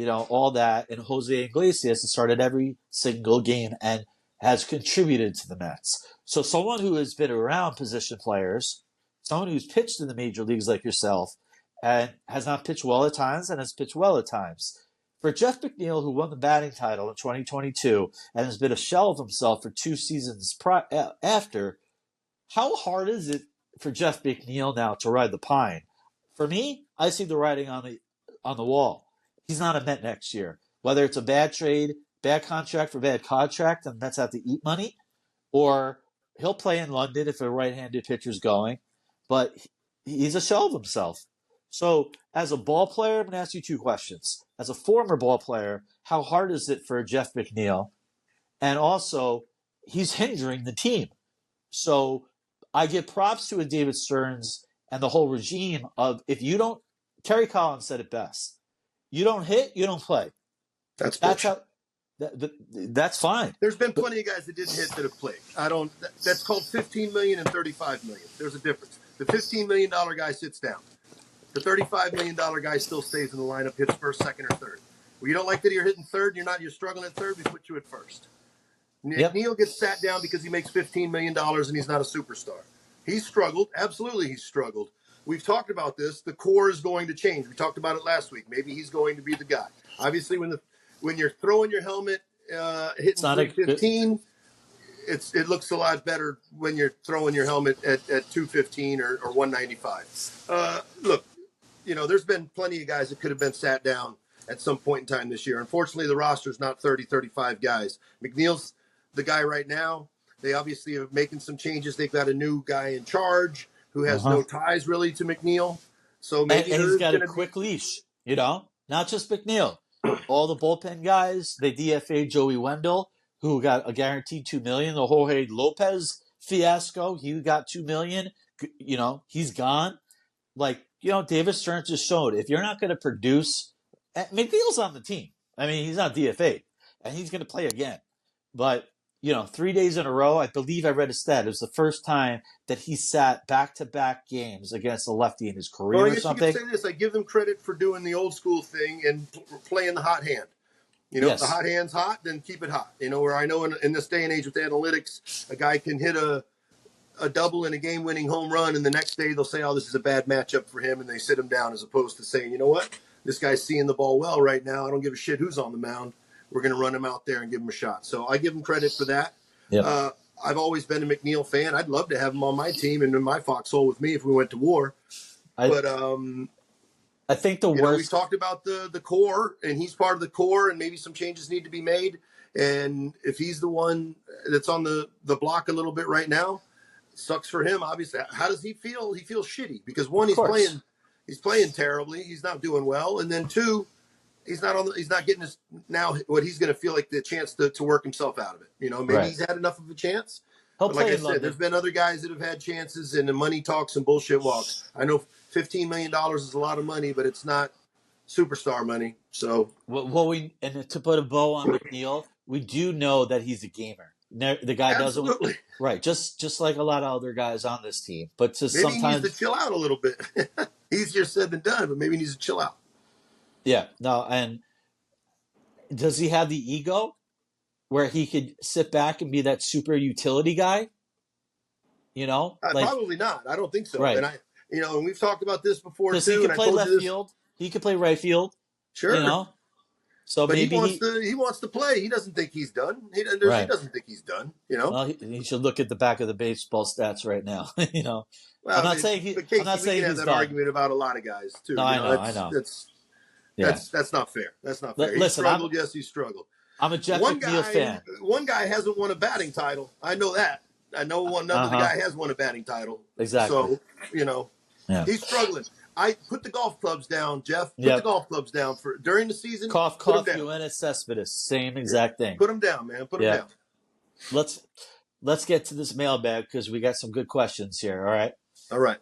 all that. And Jose Iglesias has started every single game and has contributed to the Mets. So someone who has been around position players, someone who's pitched in the major leagues like yourself, and has not pitched well at times and has pitched well at times. For Jeff McNeil, who won the batting title in 2022 and has been a shell of himself for 2 seasons after, how hard is it for Jeff McNeil now to ride the pine? For me, I see the writing on the wall. He's not a Met next year. Whether it's a bad trade, bad contract for bad contract, and Mets have to eat money, or he'll play in London if a right-handed pitcher's going, but he's a shell of himself. So, as a ball player, I'm going to ask you 2 questions. As a former ball player, how hard is it for Jeff McNeil? And also, he's hindering the team. So, I give props to a David Stearns and the whole regime of if you don't, Terry Collins said it best. You don't hit, you don't play. That's how. That's fine. There's been plenty of guys that didn't hit that have played. That's called $15 million and $35 million. There's a difference. The $15 million guy sits down. The $35 million guy still stays in the lineup, hits first, second, or third. Well, you don't like that you're hitting third, you're struggling at third, we put you at first. Neil gets sat down because he makes $15 million and he's not a superstar. He's struggled. Absolutely, he's struggled. We've talked about this. The core is going to change. We talked about it last week. Maybe he's going to be the guy. Obviously, when you're throwing your helmet, hitting 315, it looks a lot better when you're throwing your helmet at 215 or 195. Look, there's been plenty of guys that could have been sat down at some point in time this year. Unfortunately, the roster's not 30, 35 guys. McNeil's the guy right now. They obviously are making some changes. They've got a new guy in charge who has no ties really to McNeil. So maybe and he's got a quick leash, not just McNeil. All the bullpen guys, they DFA'd Joey Wendell, who got a guaranteed $2 million. The Jorge Lopez fiasco, he got $2 million. He's gone. David Stearns just showed if you're not going to produce, McNeil's on the team. I mean, he's not DFA'd, and he's going to play again. But 3 days in a row, I believe I read a stat. It was the first time that he sat back-to-back games against a lefty in his career or something. You could say this. I give them credit for doing the old school thing and playing the hot hand. If the hot hand's hot, then keep it hot. Where I know in this day and age with analytics, a guy can hit a double and a game-winning home run, and the next day they'll say, oh, this is a bad matchup for him, and they sit him down as opposed to saying, you know what? This guy's seeing the ball well right now. I don't give a shit who's on the mound. We're going to run him out there and give him a shot. So I give him credit for that. Yep. I've always been a McNeil fan. I'd love to have him on my team and in my foxhole with me if we went to war. I think the worst. We've talked about the core, and he's part of the core, and maybe some changes need to be made. And if he's the one that's on the block a little bit right now, sucks for him. Obviously, how does he feel? He feels shitty because one, he's playing terribly. He's not doing well, and then two, he's not getting his now what he's going to feel like the chance to work himself out of it. Maybe he's had enough of a chance. But like I said, there's been other guys that have had chances, and the money talks and bullshit walks. I know $15 million is a lot of money, but it's not superstar money. So, and to put a bow on McNeil, we do know that he's a gamer. The guy Absolutely. doesn't right, just like a lot of other guys on this team. But sometimes he needs to chill out a little bit. Easier said than done, but maybe he needs to chill out. Yeah, no, and does he have the ego where he could sit back and be that super utility guy? Probably not. I don't think so. Right. And and we've talked about this before too. He could play left field. He could play right field. Sure. So but maybe he wants to play. He doesn't think he's done. He doesn't think he's done. Well, he should look at the back of the baseball stats right now. Well, I'm not saying he's that done. Argument about a lot of guys too. No, I know. That's not fair. That's not fair. He struggled. Yes, he struggled. I'm a Jeff McNeil fan. One guy hasn't won a batting title. I know that. I know another guy has won a batting title. Exactly. So, he's struggling. I put the golf clubs down, Jeff. Put the golf clubs down for during the season. Cough, UNS Cespedes. Same exact thing. Put them down, man. Put them down. Let's get to this mailbag because we got some good questions here. All right. All right.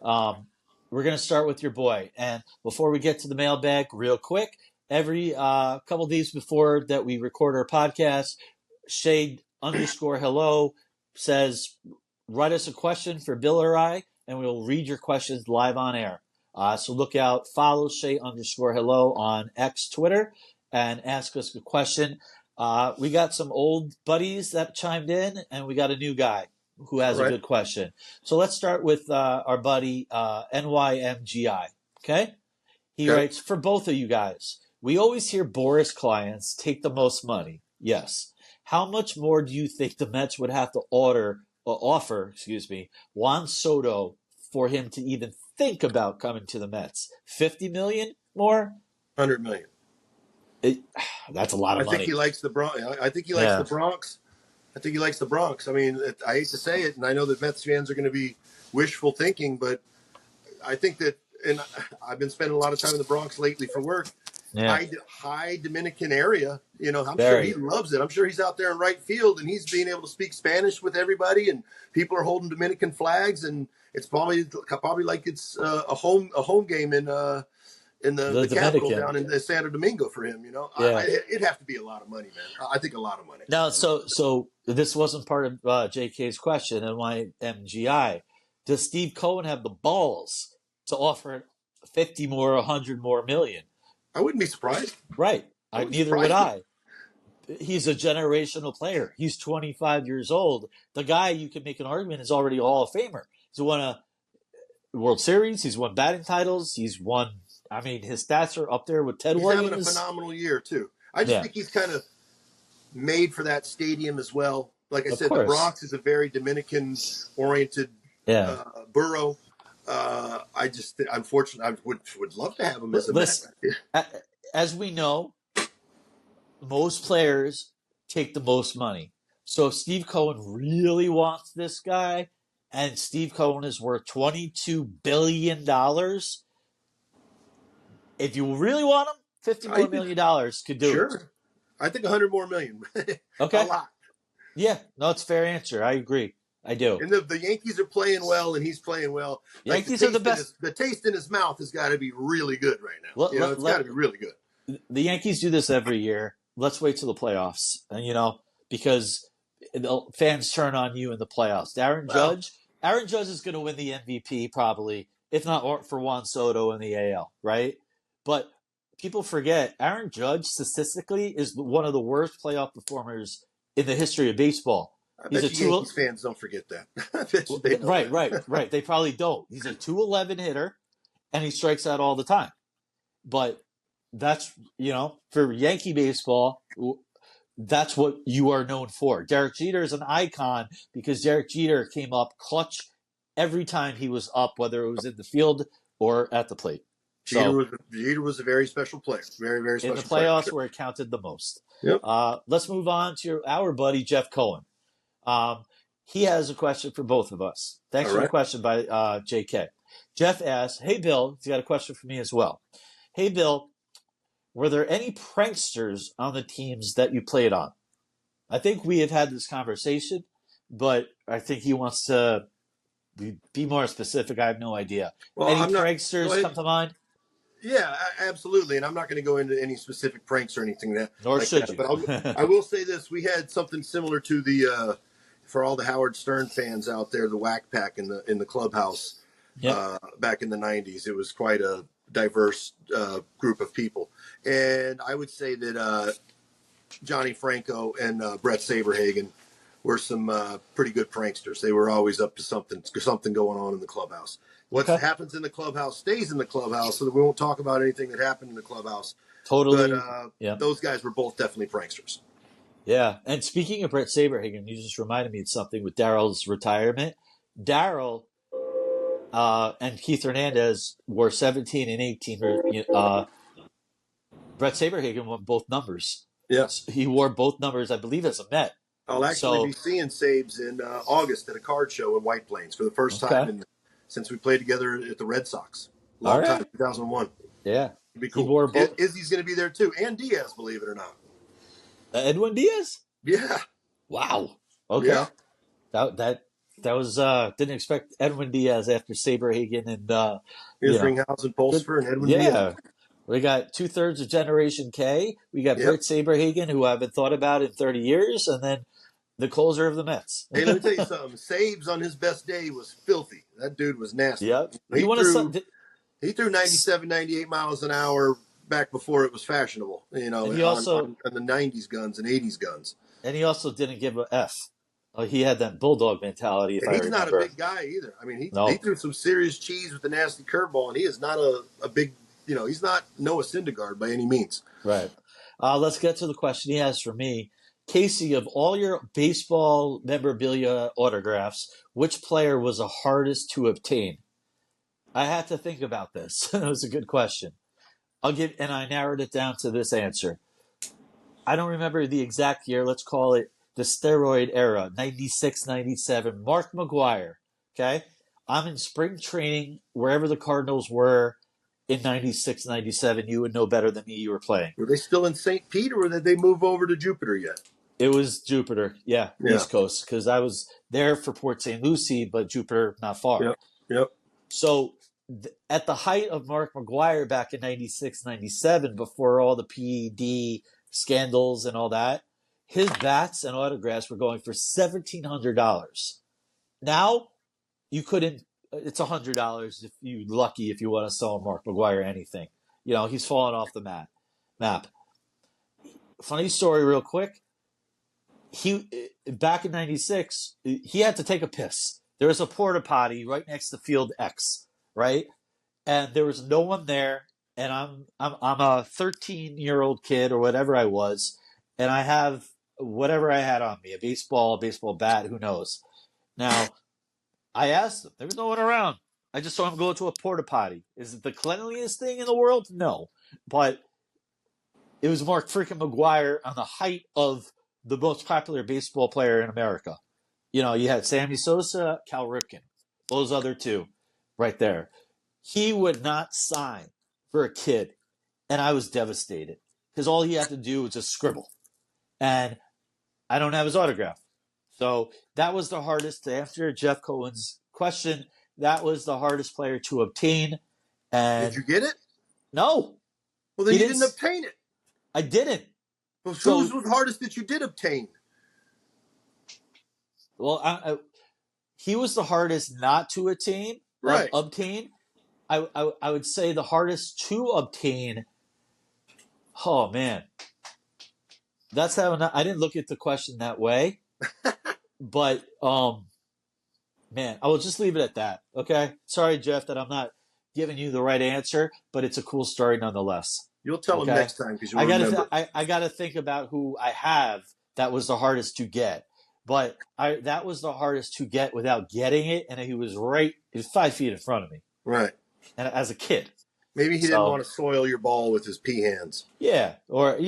We're going to start with your boy. And before we get to the mailbag, real quick, every couple of days before that we record our podcast, Shade_hello says, write us a question for Bill or I, and we'll read your questions live on air. So look out, follow Shade_hello on X Twitter and ask us a question. We got some old buddies that chimed in, and we got a new guy who has a good question. So let's start with our buddy NYMGI. Okay? He writes, for both of you guys, We always hear Boris clients take the most money. Yes. How much more do you think the Mets would have to offer Juan Soto for him to even think about coming to the Mets? 50 million more? 100 million. That's a lot of money. I think he likes the Bronx. I think he likes the Bronx. I think he likes the Bronx. I mean, I hate to say it, and I know that Mets fans are going to be wishful thinking, but I think that, and I've been spending a lot of time in the Bronx lately for work. Yeah. High Dominican area. You know, I'm Very. sure he loves it. I'm sure he's out there in right field, and he's being able to speak Spanish with everybody, and people are holding Dominican flags, and it's probably like it's a home game in the capital down in Santo Domingo for him. You know, yeah. It'd have to be a lot of money, man. I think a lot of money. Now, so this wasn't part of JK's question in my MGI. Does Steve Cohen have the balls to offer 50 more, 100 more million? I wouldn't be surprised. Right. Neither would I. He's a generational player. He's 25 years old. The guy, you can make an argument, is already a Hall of Famer. He's won a World Series. He's won batting titles. He's won. I mean, his stats are up there with Ted Williams. He's having a phenomenal year, too. I just think he's kind of made for that stadium as well. Like I said, the Bronx is a very Dominican-oriented borough. I just, unfortunately, I would love to have him as a Met. As we know, most players take the most money. So if Steve Cohen really wants this guy, and Steve Cohen is worth $22 billion, if you really want him, $50 million could do it. Sure. I think 100 more million. Okay. A lot. Yeah. No, it's a fair answer. I agree. I do. And the Yankees are playing well, and he's playing well. Yankees are the best. The taste in his mouth has got to be really good right now. It's got to be really good. The Yankees do this every year. Let's wait till the playoffs, and because the fans turn on you in the playoffs. Aaron Judge is going to win the MVP probably, if not for Juan Soto in the AL, right? But people forget Aaron Judge statistically is one of the worst playoff performers in the history of baseball. I bet Yankees fans don't forget that. Right. They probably don't. He's a 211 hitter, and he strikes out all the time. But that's, for Yankee baseball, that's what you are known for. Derek Jeter is an icon because Derek Jeter came up clutch every time he was up, whether it was in the field or at the plate. Jeter was a very special player. Very, very special player. In the playoffs where it counted the most. Yep. Let's move on to our buddy, Jeff Cohen. He has a question for both of us. Thanks for the question by JK. Jeff asks, hey, Bill, he's got a question for me as well. Hey, Bill, were there any pranksters on the teams that you played on? I think we have had this conversation, but I think he wants to be more specific. I have no idea. Well, any pranksters come to mind? Yeah, absolutely. And I'm not going to go into any specific pranks or anything Nor should that. you. But I will say this. We had something similar to the, for all the Howard Stern fans out there, the Whack Pack in the clubhouse back in the 90s. It was quite a diverse group of people. And I would say that Johnny Franco and Brett Saberhagen were some pretty good pranksters. They were always up to something going on in the clubhouse. What happens in the clubhouse stays in the clubhouse, so that we won't talk about anything that happened in the clubhouse. Totally. But those guys were both definitely pranksters. Yeah. And speaking of Brett Saberhagen, you just reminded me of something with Darryl's retirement. Darryl and Keith Hernandez were 17 and 18. Brett Saberhagen won both numbers. Yes. He wore both numbers, I believe, as a Met. I'll actually be seeing Sabes in August at a card show in White Plains for the first time since we played together at the Red Sox. Long time, 2001. Yeah. It'd be cool. Izzy's going to be there too. And Diaz, believe it or not. Edwin Diaz? Yeah. Wow. Okay. Yeah. That was didn't expect Edwin Diaz after Saberhagen and here's Ringhausen, Pulsfer, and Edwin Diaz. Yeah. We got 2/3 of Generation K. We got Brett Saberhagen, who I haven't thought about in 30 years, and then the closer of the Mets. Hey, let me tell you something. Sabes on his best day was filthy. That dude was nasty. Yep. He threw 97, 98 miles an hour back before it was fashionable, on the 90s guns and 80s guns. And he also didn't give an F. He had that bulldog mentality, if I remember. He's not a big guy either. I mean, he threw some serious cheese with the nasty curveball, and he is not a big he's not Noah Syndergaard by any means. Right. Let's get to the question he has for me. Casey, of all your baseball memorabilia autographs, which player was the hardest to obtain? I had to think about this. It was a good question. And I narrowed it down to this answer. I don't remember the exact year. Let's call it the steroid era, 96, 97. Mark McGwire. Okay. I'm in spring training wherever the Cardinals were in 96, 97. You would know better than me. You were playing. Were they still in St. Pete, or did they move over to Jupiter yet? It was Jupiter. Yeah. East Coast. Because I was there for Port St. Lucie, but Jupiter not far. Yep. So at the height of Mark McGwire back in 96, 97, before all the PED scandals and all that, his bats and autographs were going for $1,700. Now, you couldn't, it's $100 if you're lucky if you want to sell Mark McGwire anything. He's fallen off the map. Funny story real quick. Back in 96, he had to take a piss. There was a porta potty right next to Field X, right? And there was no one there. And I'm a 13-year-old kid or whatever I was, and I have whatever I had on me, a baseball bat, who knows. Now, I asked him. There was no one around. I just saw him go to a porta potty. Is it the cleanliest thing in the world? No. But it was Mark freaking McGwire on the height of the most popular baseball player in America. You had Sammy Sosa, Cal Ripken, those other two right there. He would not sign for a kid, and I was devastated because all he had to do was just scribble, and I don't have his autograph. So that was the hardest, to answer Jeff Cohen's question, that was the hardest player to obtain. And did you get it? No. Well, then you didn't obtain it. I didn't. Well, who's the hardest that you did obtain? Well, he was the hardest not to obtain. Right. Obtain. I would say the hardest to obtain. Oh man, that's how I didn't look at the question that way, but man, I will just leave it at that. Okay, sorry, Jeff, that I'm not giving you the right answer, but it's a cool story nonetheless. You'll tell him next time because I gotta think about who I have that was the hardest to get, but that was the hardest to get without getting it, and he was 5 feet in front of me. Right. And as a kid. Maybe he didn't want to soil your ball with his pee hands. Yeah. Or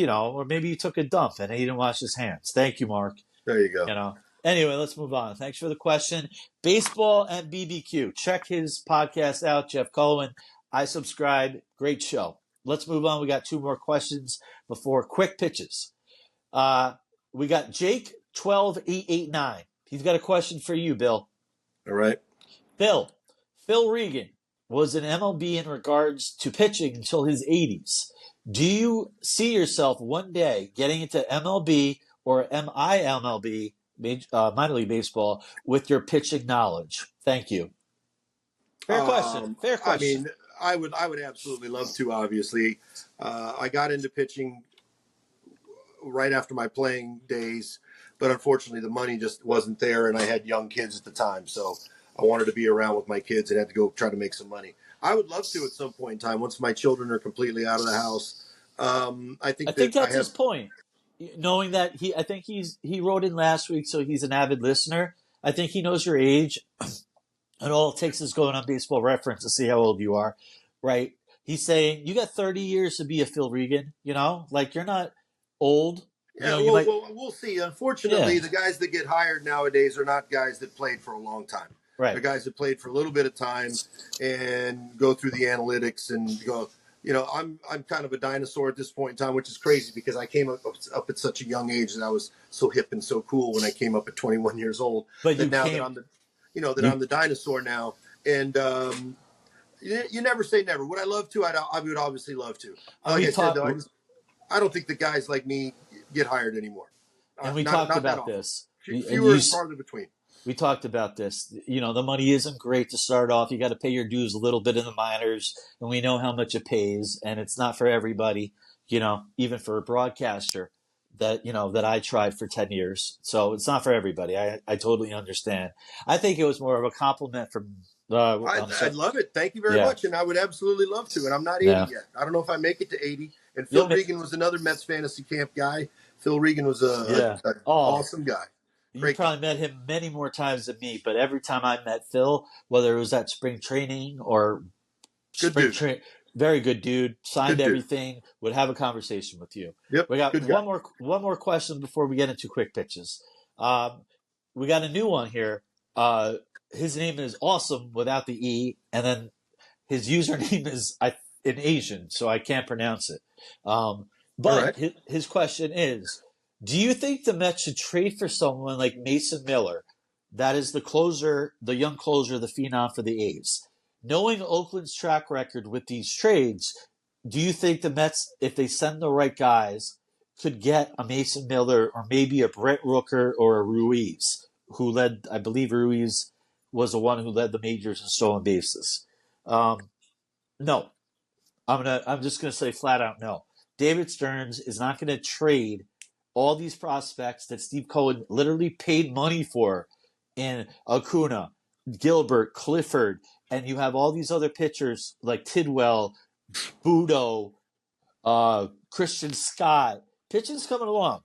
maybe he took a dump and he didn't wash his hands. Thank you, Mark. There you go. Anyway, let's move on. Thanks for the question. Baseball and BBQ. Check his podcast out, Jeff Cohen. I subscribe. Great show. Let's move on. We got 2 more questions before quick pitches. We got Jake 12889. He's got a question for you, Bill. All right. Phil Regan was in MLB in regards to pitching until his 80s. Do you see yourself one day getting into MLB or MILB, minor league baseball, with your pitching knowledge? Thank you. Fair question. I mean, I would absolutely love to, obviously. I got into pitching right after my playing days, but unfortunately the money just wasn't there, and I had young kids at the time, so I wanted to be around with my kids and had to go try to make some money. I would love to at some point in time, once my children are completely out of the house. I think that's his point. Knowing that he wrote in last week, so he's an avid listener. I think he knows your age, and all it takes is going on Baseball Reference to see how old you are, right? He's saying you got 30 years to be a Phil Regan. Like you're not old. Yeah, we'll see. Unfortunately, the guys that get hired nowadays are not guys that played for a long time. Right. The guys that played for a little bit of time and go through the analytics and go, I'm kind of a dinosaur at this point in time, which is crazy because I came up at such a young age that I was so hip and so cool when I came up at 21 years old. But that I'm the dinosaur now. And you never say never. Would I love to? I would obviously love to. Like I said, though, I don't think the guys like me get hired anymore. And we talked about this. Fewer and farther between. We talked about this. The money isn't great to start off. You got to pay your dues a little bit in the minors, and we know how much it pays, and it's not for everybody, even for a broadcaster that I tried for 10 years. So it's not for everybody. I totally understand. I think it was more of a compliment from I'd love it. Thank you very Yeah. much, and I would absolutely love to. And I'm not 80 Yeah. yet. I don't know if I make it to 80. And You'll Phil make- Regan was another Mets fantasy camp guy. Phil Regan was an awesome guy. You probably met him many more times than me, but every time I met Phil, whether it was at spring training or very good dude, signed everything, would have a conversation with you. Yep, we got one more question before we get into quick pitches. We got a new one here. His name is Awesome without the E, and then his username is in Asian, so I can't pronounce it. But his question is, do you think the Mets should trade for someone like Mason Miller? That is the closer, the young closer, the phenom for the A's. Knowing Oakland's track record with these trades, do you think the Mets, if they send the right guys, could get a Mason Miller or maybe a Brett Rooker or a Ruiz, who led, I believe Ruiz was the one who led the majors in stolen bases? No. I'm just gonna say flat out no. David Stearns is not gonna trade all these prospects that Steve Cohen literally paid money for in Acuna, Gilbert, Clifford, and you have all these other pitchers like Tidwell, Budo, Christian Scott. Pitching's coming along.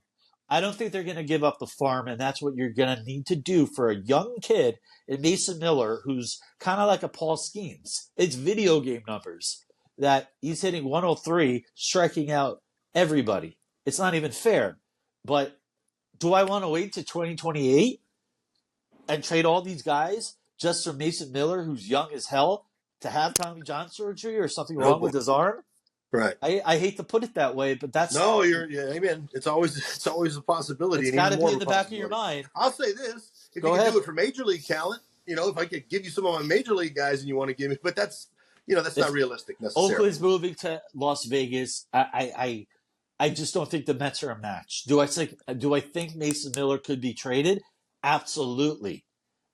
I don't think they're going to give up the farm, and that's what you're going to need to do for a young kid in Mason Miller, who's kind of like a Paul Skeens. It's video game numbers that he's hitting 103, striking out everybody. It's not even fair. But do I want to wait to 2028 and trade all these guys just for Mason Miller, who's young as hell, to have Tommy John surgery or something wrong with his arm? Right. I hate to put it that way, but that's amen. It's always a possibility. It's got to be in the back of your mind. I'll say this: if you can do it for major league talent, if I could give you some of my major league guys, and you want to give me, but that's not realistic necessarily. Oakland's moving to Las Vegas. I just don't think the Mets are a match. Do I think Mason Miller could be traded? Absolutely.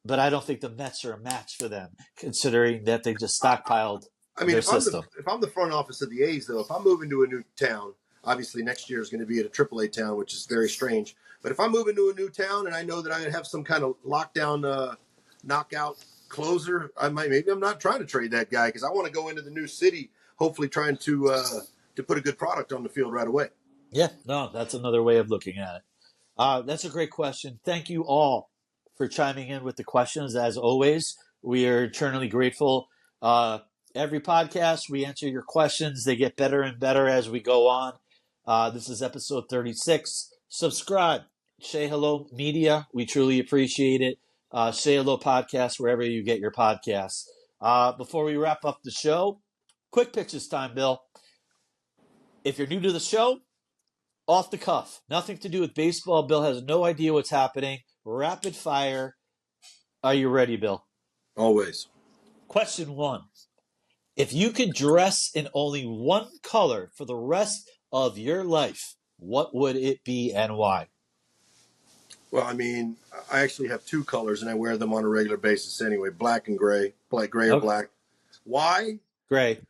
But I don't think the Mets are a match for them, considering that they just stockpiled their system. If I'm the front office of the A's, though, if I'm moving to a new town, obviously next year is going to be at a AAA town, which is very strange. But if I'm moving to a new town and I know that I have some kind of lockdown, knockout closer, I'm not trying to trade that guy because I want to go into the new city, hopefully trying to put a good product on the field right away. Yeah, no, that's another way of looking at it. That's a great question. Thank you all for chiming in with the questions. As always, we are eternally grateful. Every podcast, we answer your questions. They get better and better as we go on. This is episode 36. Subscribe. Say Hello Media. We truly appreciate it. Say Hello Podcast, wherever you get your podcasts. Before we wrap up the show, quick pitches time, Bill. If you're new to the show, off the cuff. Nothing to do with baseball. Bill has no idea what's happening. Rapid fire. Are you ready, Bill? Always. Question 1. If you could dress in only one color for the rest of your life, what would it be and why? Well, I actually have 2 colors, and I wear them on a regular basis anyway, black and gray, gray or black. Why? Gray.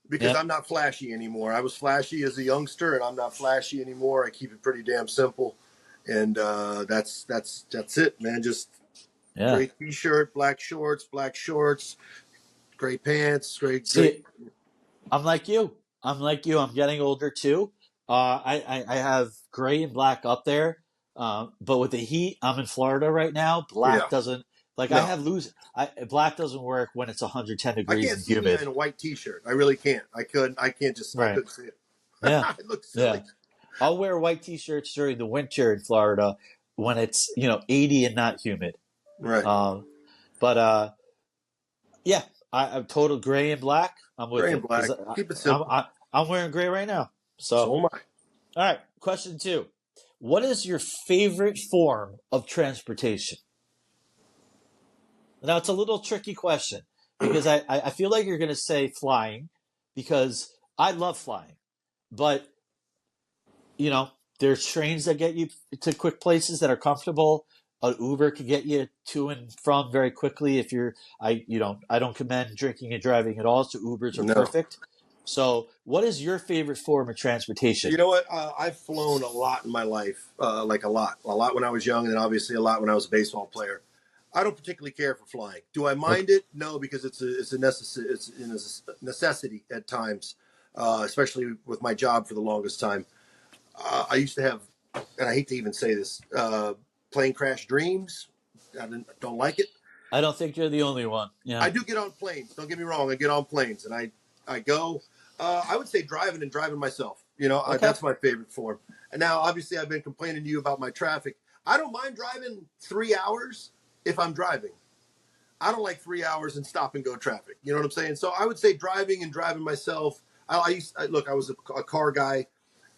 Because I'm not flashy anymore. I was flashy as a youngster, and I'm not flashy anymore. I keep it pretty damn simple, and that's it, man. Just gray T-shirt, black shorts, gray pants, gray. I'm like you. I'm getting older too. I have gray and black up there, but with the heat, I'm in Florida right now. Black doesn't. Black doesn't work when it's 110 degrees and humid. I can't see me in a white T-shirt. I really can't. I couldn't see it. Yeah. It looks silly. Yeah. I'll wear white T-shirts during the winter in Florida when it's 80 and not humid. Right. I'm total gray and black. I'm with gray and black. Keep it simple. I'm wearing gray right now. So am I. All right. Question 2. What is your favorite form of transportation? Now, it's a little tricky question because I feel like you're going to say flying because I love flying. But, there's trains that get you to quick places that are comfortable. An Uber could get you to and from very quickly if I don't commend drinking and driving at all, so Ubers are perfect. So what is your favorite form of transportation? You know what? I've flown a lot in my life, like a lot when I was young, and then obviously a lot when I was a baseball player. I don't particularly care for flying. Do I mind it? No, because it's a necessity at times, especially with my job for the longest time. I used to have, and I hate to even say this, plane crash dreams. I don't like it. I don't think you're the only one. Yeah. I do get on planes. Don't get me wrong. I get on planes, and I go. I would say driving myself. Okay. That's my favorite form. And now, obviously, I've been complaining to you about my traffic. I don't mind driving 3 hours if I'm driving. I don't like 3 hours in stop and go traffic. You know what I'm saying? So I would say driving myself. I was a car guy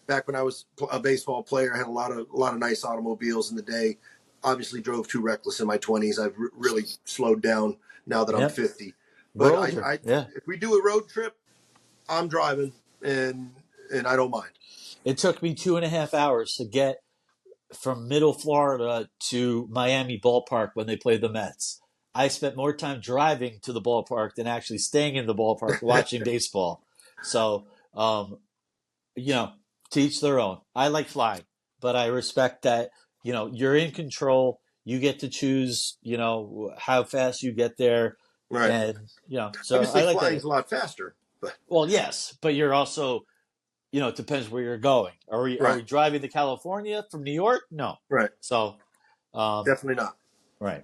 back when I was a baseball player. I had a lot of nice automobiles in the day. Obviously drove too reckless in my 20s. I've really slowed down now that I'm 50. But if we do a road trip, I'm driving and I don't mind. It took me 2.5 hours to get from Middle Florida to Miami ballpark when they played the Mets. I spent more time driving to the ballpark than actually staying in the ballpark watching baseball. So, to each their own. I like flying, but I respect that, you're in control. You get to choose, how fast you get there. Right. And, so obviously I like flying's that. a lot faster. But. Well, yes, but you're also, it depends where you're going. Are we driving to California from New York? No. Right. So. Definitely not. Right.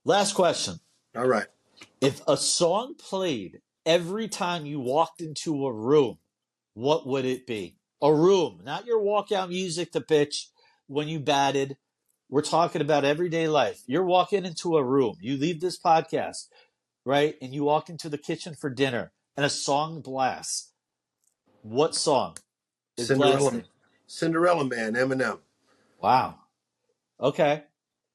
Last question. All right. If a song played every time you walked into a room, what would it be? A room, not your walkout music to pitch when you batted. We're talking about everyday life. You're walking into a room. You leave this podcast, right? And you walk into the kitchen for dinner and a song blasts. What song is blasting? Cinderella Man, Eminem. Wow. Okay.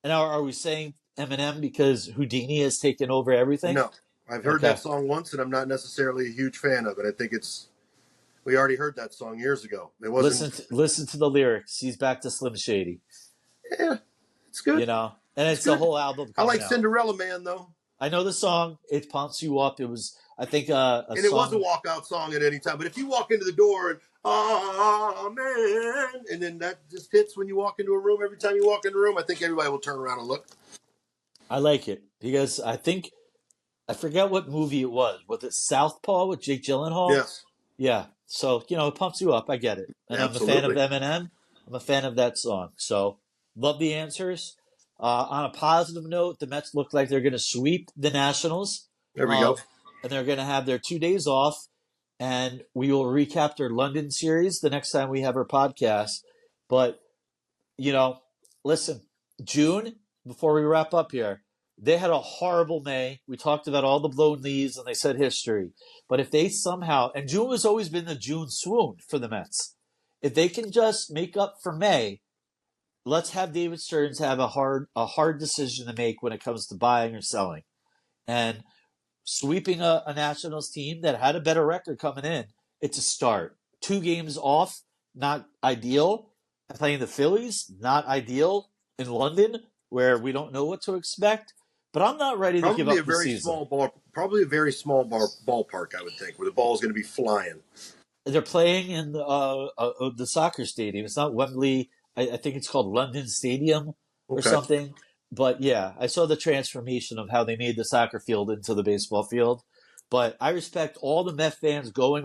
And are we saying Eminem because Houdini has taken over everything? No. I've heard that song once, and I'm not necessarily a huge fan of it. I think we already heard that song years ago. It wasn't. Listen to the lyrics. He's back to Slim Shady. Yeah, it's good. And it's the whole album. I like out. Cinderella Man, though. I know the song. It pumps you up. It was, I think, it was a walkout song at any time. But if you walk into the door and, oh, man, and then that just hits when you walk into a room, every time you walk in the room, I think everybody will turn around and look. I like it because I forget what movie it was. Was it Southpaw with Jake Gyllenhaal? Yes. Yeah. So, it pumps you up. I get it. And Absolutely. I'm a fan of Eminem. I'm a fan of that song. So, love the answers. On a positive note, the Mets look like they're going to sweep the Nationals. There we go. And they're going to have their 2 days off. And we will recap their London series the next time we have our podcast. But, listen, June, before we wrap up here, they had a horrible May. We talked about all the blown leaves and they said history. But if they somehow, and June has always been the June swoon for the Mets. If they can just make up for May, let's have David Stearns have a hard decision to make when it comes to buying or selling. And sweeping a Nationals team that had a better record coming in, it's a start. 2 games off, not ideal. And playing the Phillies, not ideal in London, where we don't know what to expect. But I'm not ready to give up the season. Probably a very small ballpark, I would think, where the ball is going to be flying. They're playing in the soccer stadium. It's not Wembley. I think it's called London Stadium or something. But yeah, I saw the transformation of how they made the soccer field into the baseball field. But I respect all the Met fans going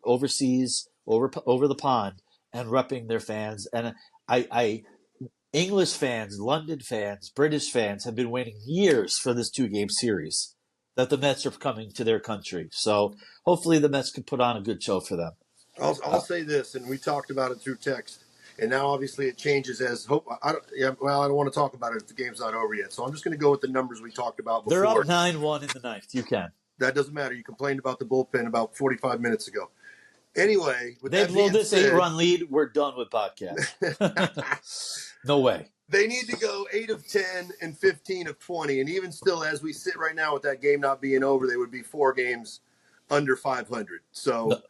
overseas, over the pond, and repping their fans. And English fans, London fans, British fans have been waiting years for this 2-game series that the Mets are coming to their country. So hopefully the Mets can put on a good show for them. I'll say this, and we talked about it through text, and now obviously it changes as hope. I don't want to talk about it if the game's not over yet. So I'm just going to go with the numbers we talked about before. They're up 9-1 in the ninth. You can. That doesn't matter. You complained about the bullpen about 45 minutes ago. Anyway, they blow this 8-run lead. We're done with podcast. No way. They need to go 8 of 10 and 15 of 20. And even still, as we sit right now with that game not being over, they would be 4 games under 500. So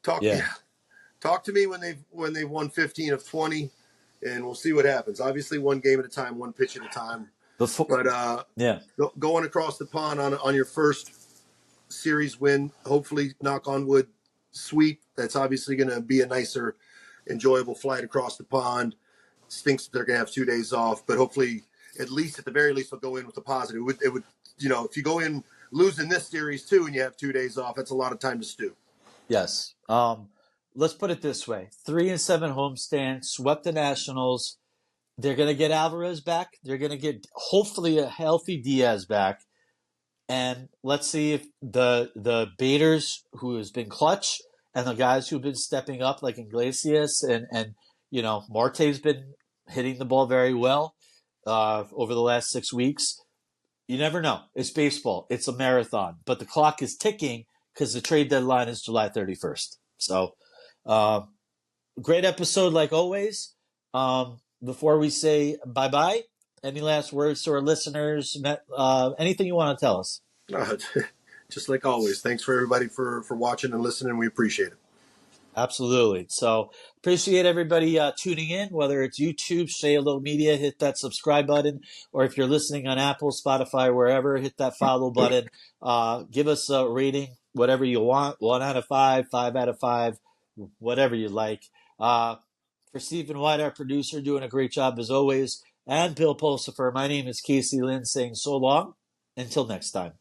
talk to me when they've won 15 of 20, and we'll see what happens. Obviously, 1 game at a time, 1 pitch at a time. Going across the pond on your first series win, hopefully, knock on wood, sweep. That's obviously going to be a nicer, enjoyable flight across the pond. Stinks that they're going to have 2 days off, but hopefully at least, at the very least, will go in with a positive. It would, if you go in losing this series too and you have 2 days off, that's a lot of time to stew. Yes. Let's put it this way: 3-7 homestand, swept the Nationals. They're going to get Alvarez back. They're going to get hopefully a healthy Diaz back. And let's see if the baiters who has been clutch and the guys who've been stepping up like Iglesias and Marte's been hitting the ball very well over the last 6 weeks. You never know. It's baseball. It's a marathon. But the clock is ticking because the trade deadline is July 31st. So great episode like always. Before we say bye-bye, any last words to our listeners? Anything you want to tell us? Just like always, thanks for everybody for watching and listening. We appreciate it. Absolutely. So appreciate everybody tuning in, whether it's YouTube, Shalo Media, hit that subscribe button, or if you're listening on Apple, Spotify, wherever, hit that follow button. Give us a rating, whatever you want, 1 out of 5, 5 out of 5, whatever you like. For Stephen White, our producer, doing a great job as always, and Bill Pulsifer, my name is Casey Lynn saying so long. Until next time.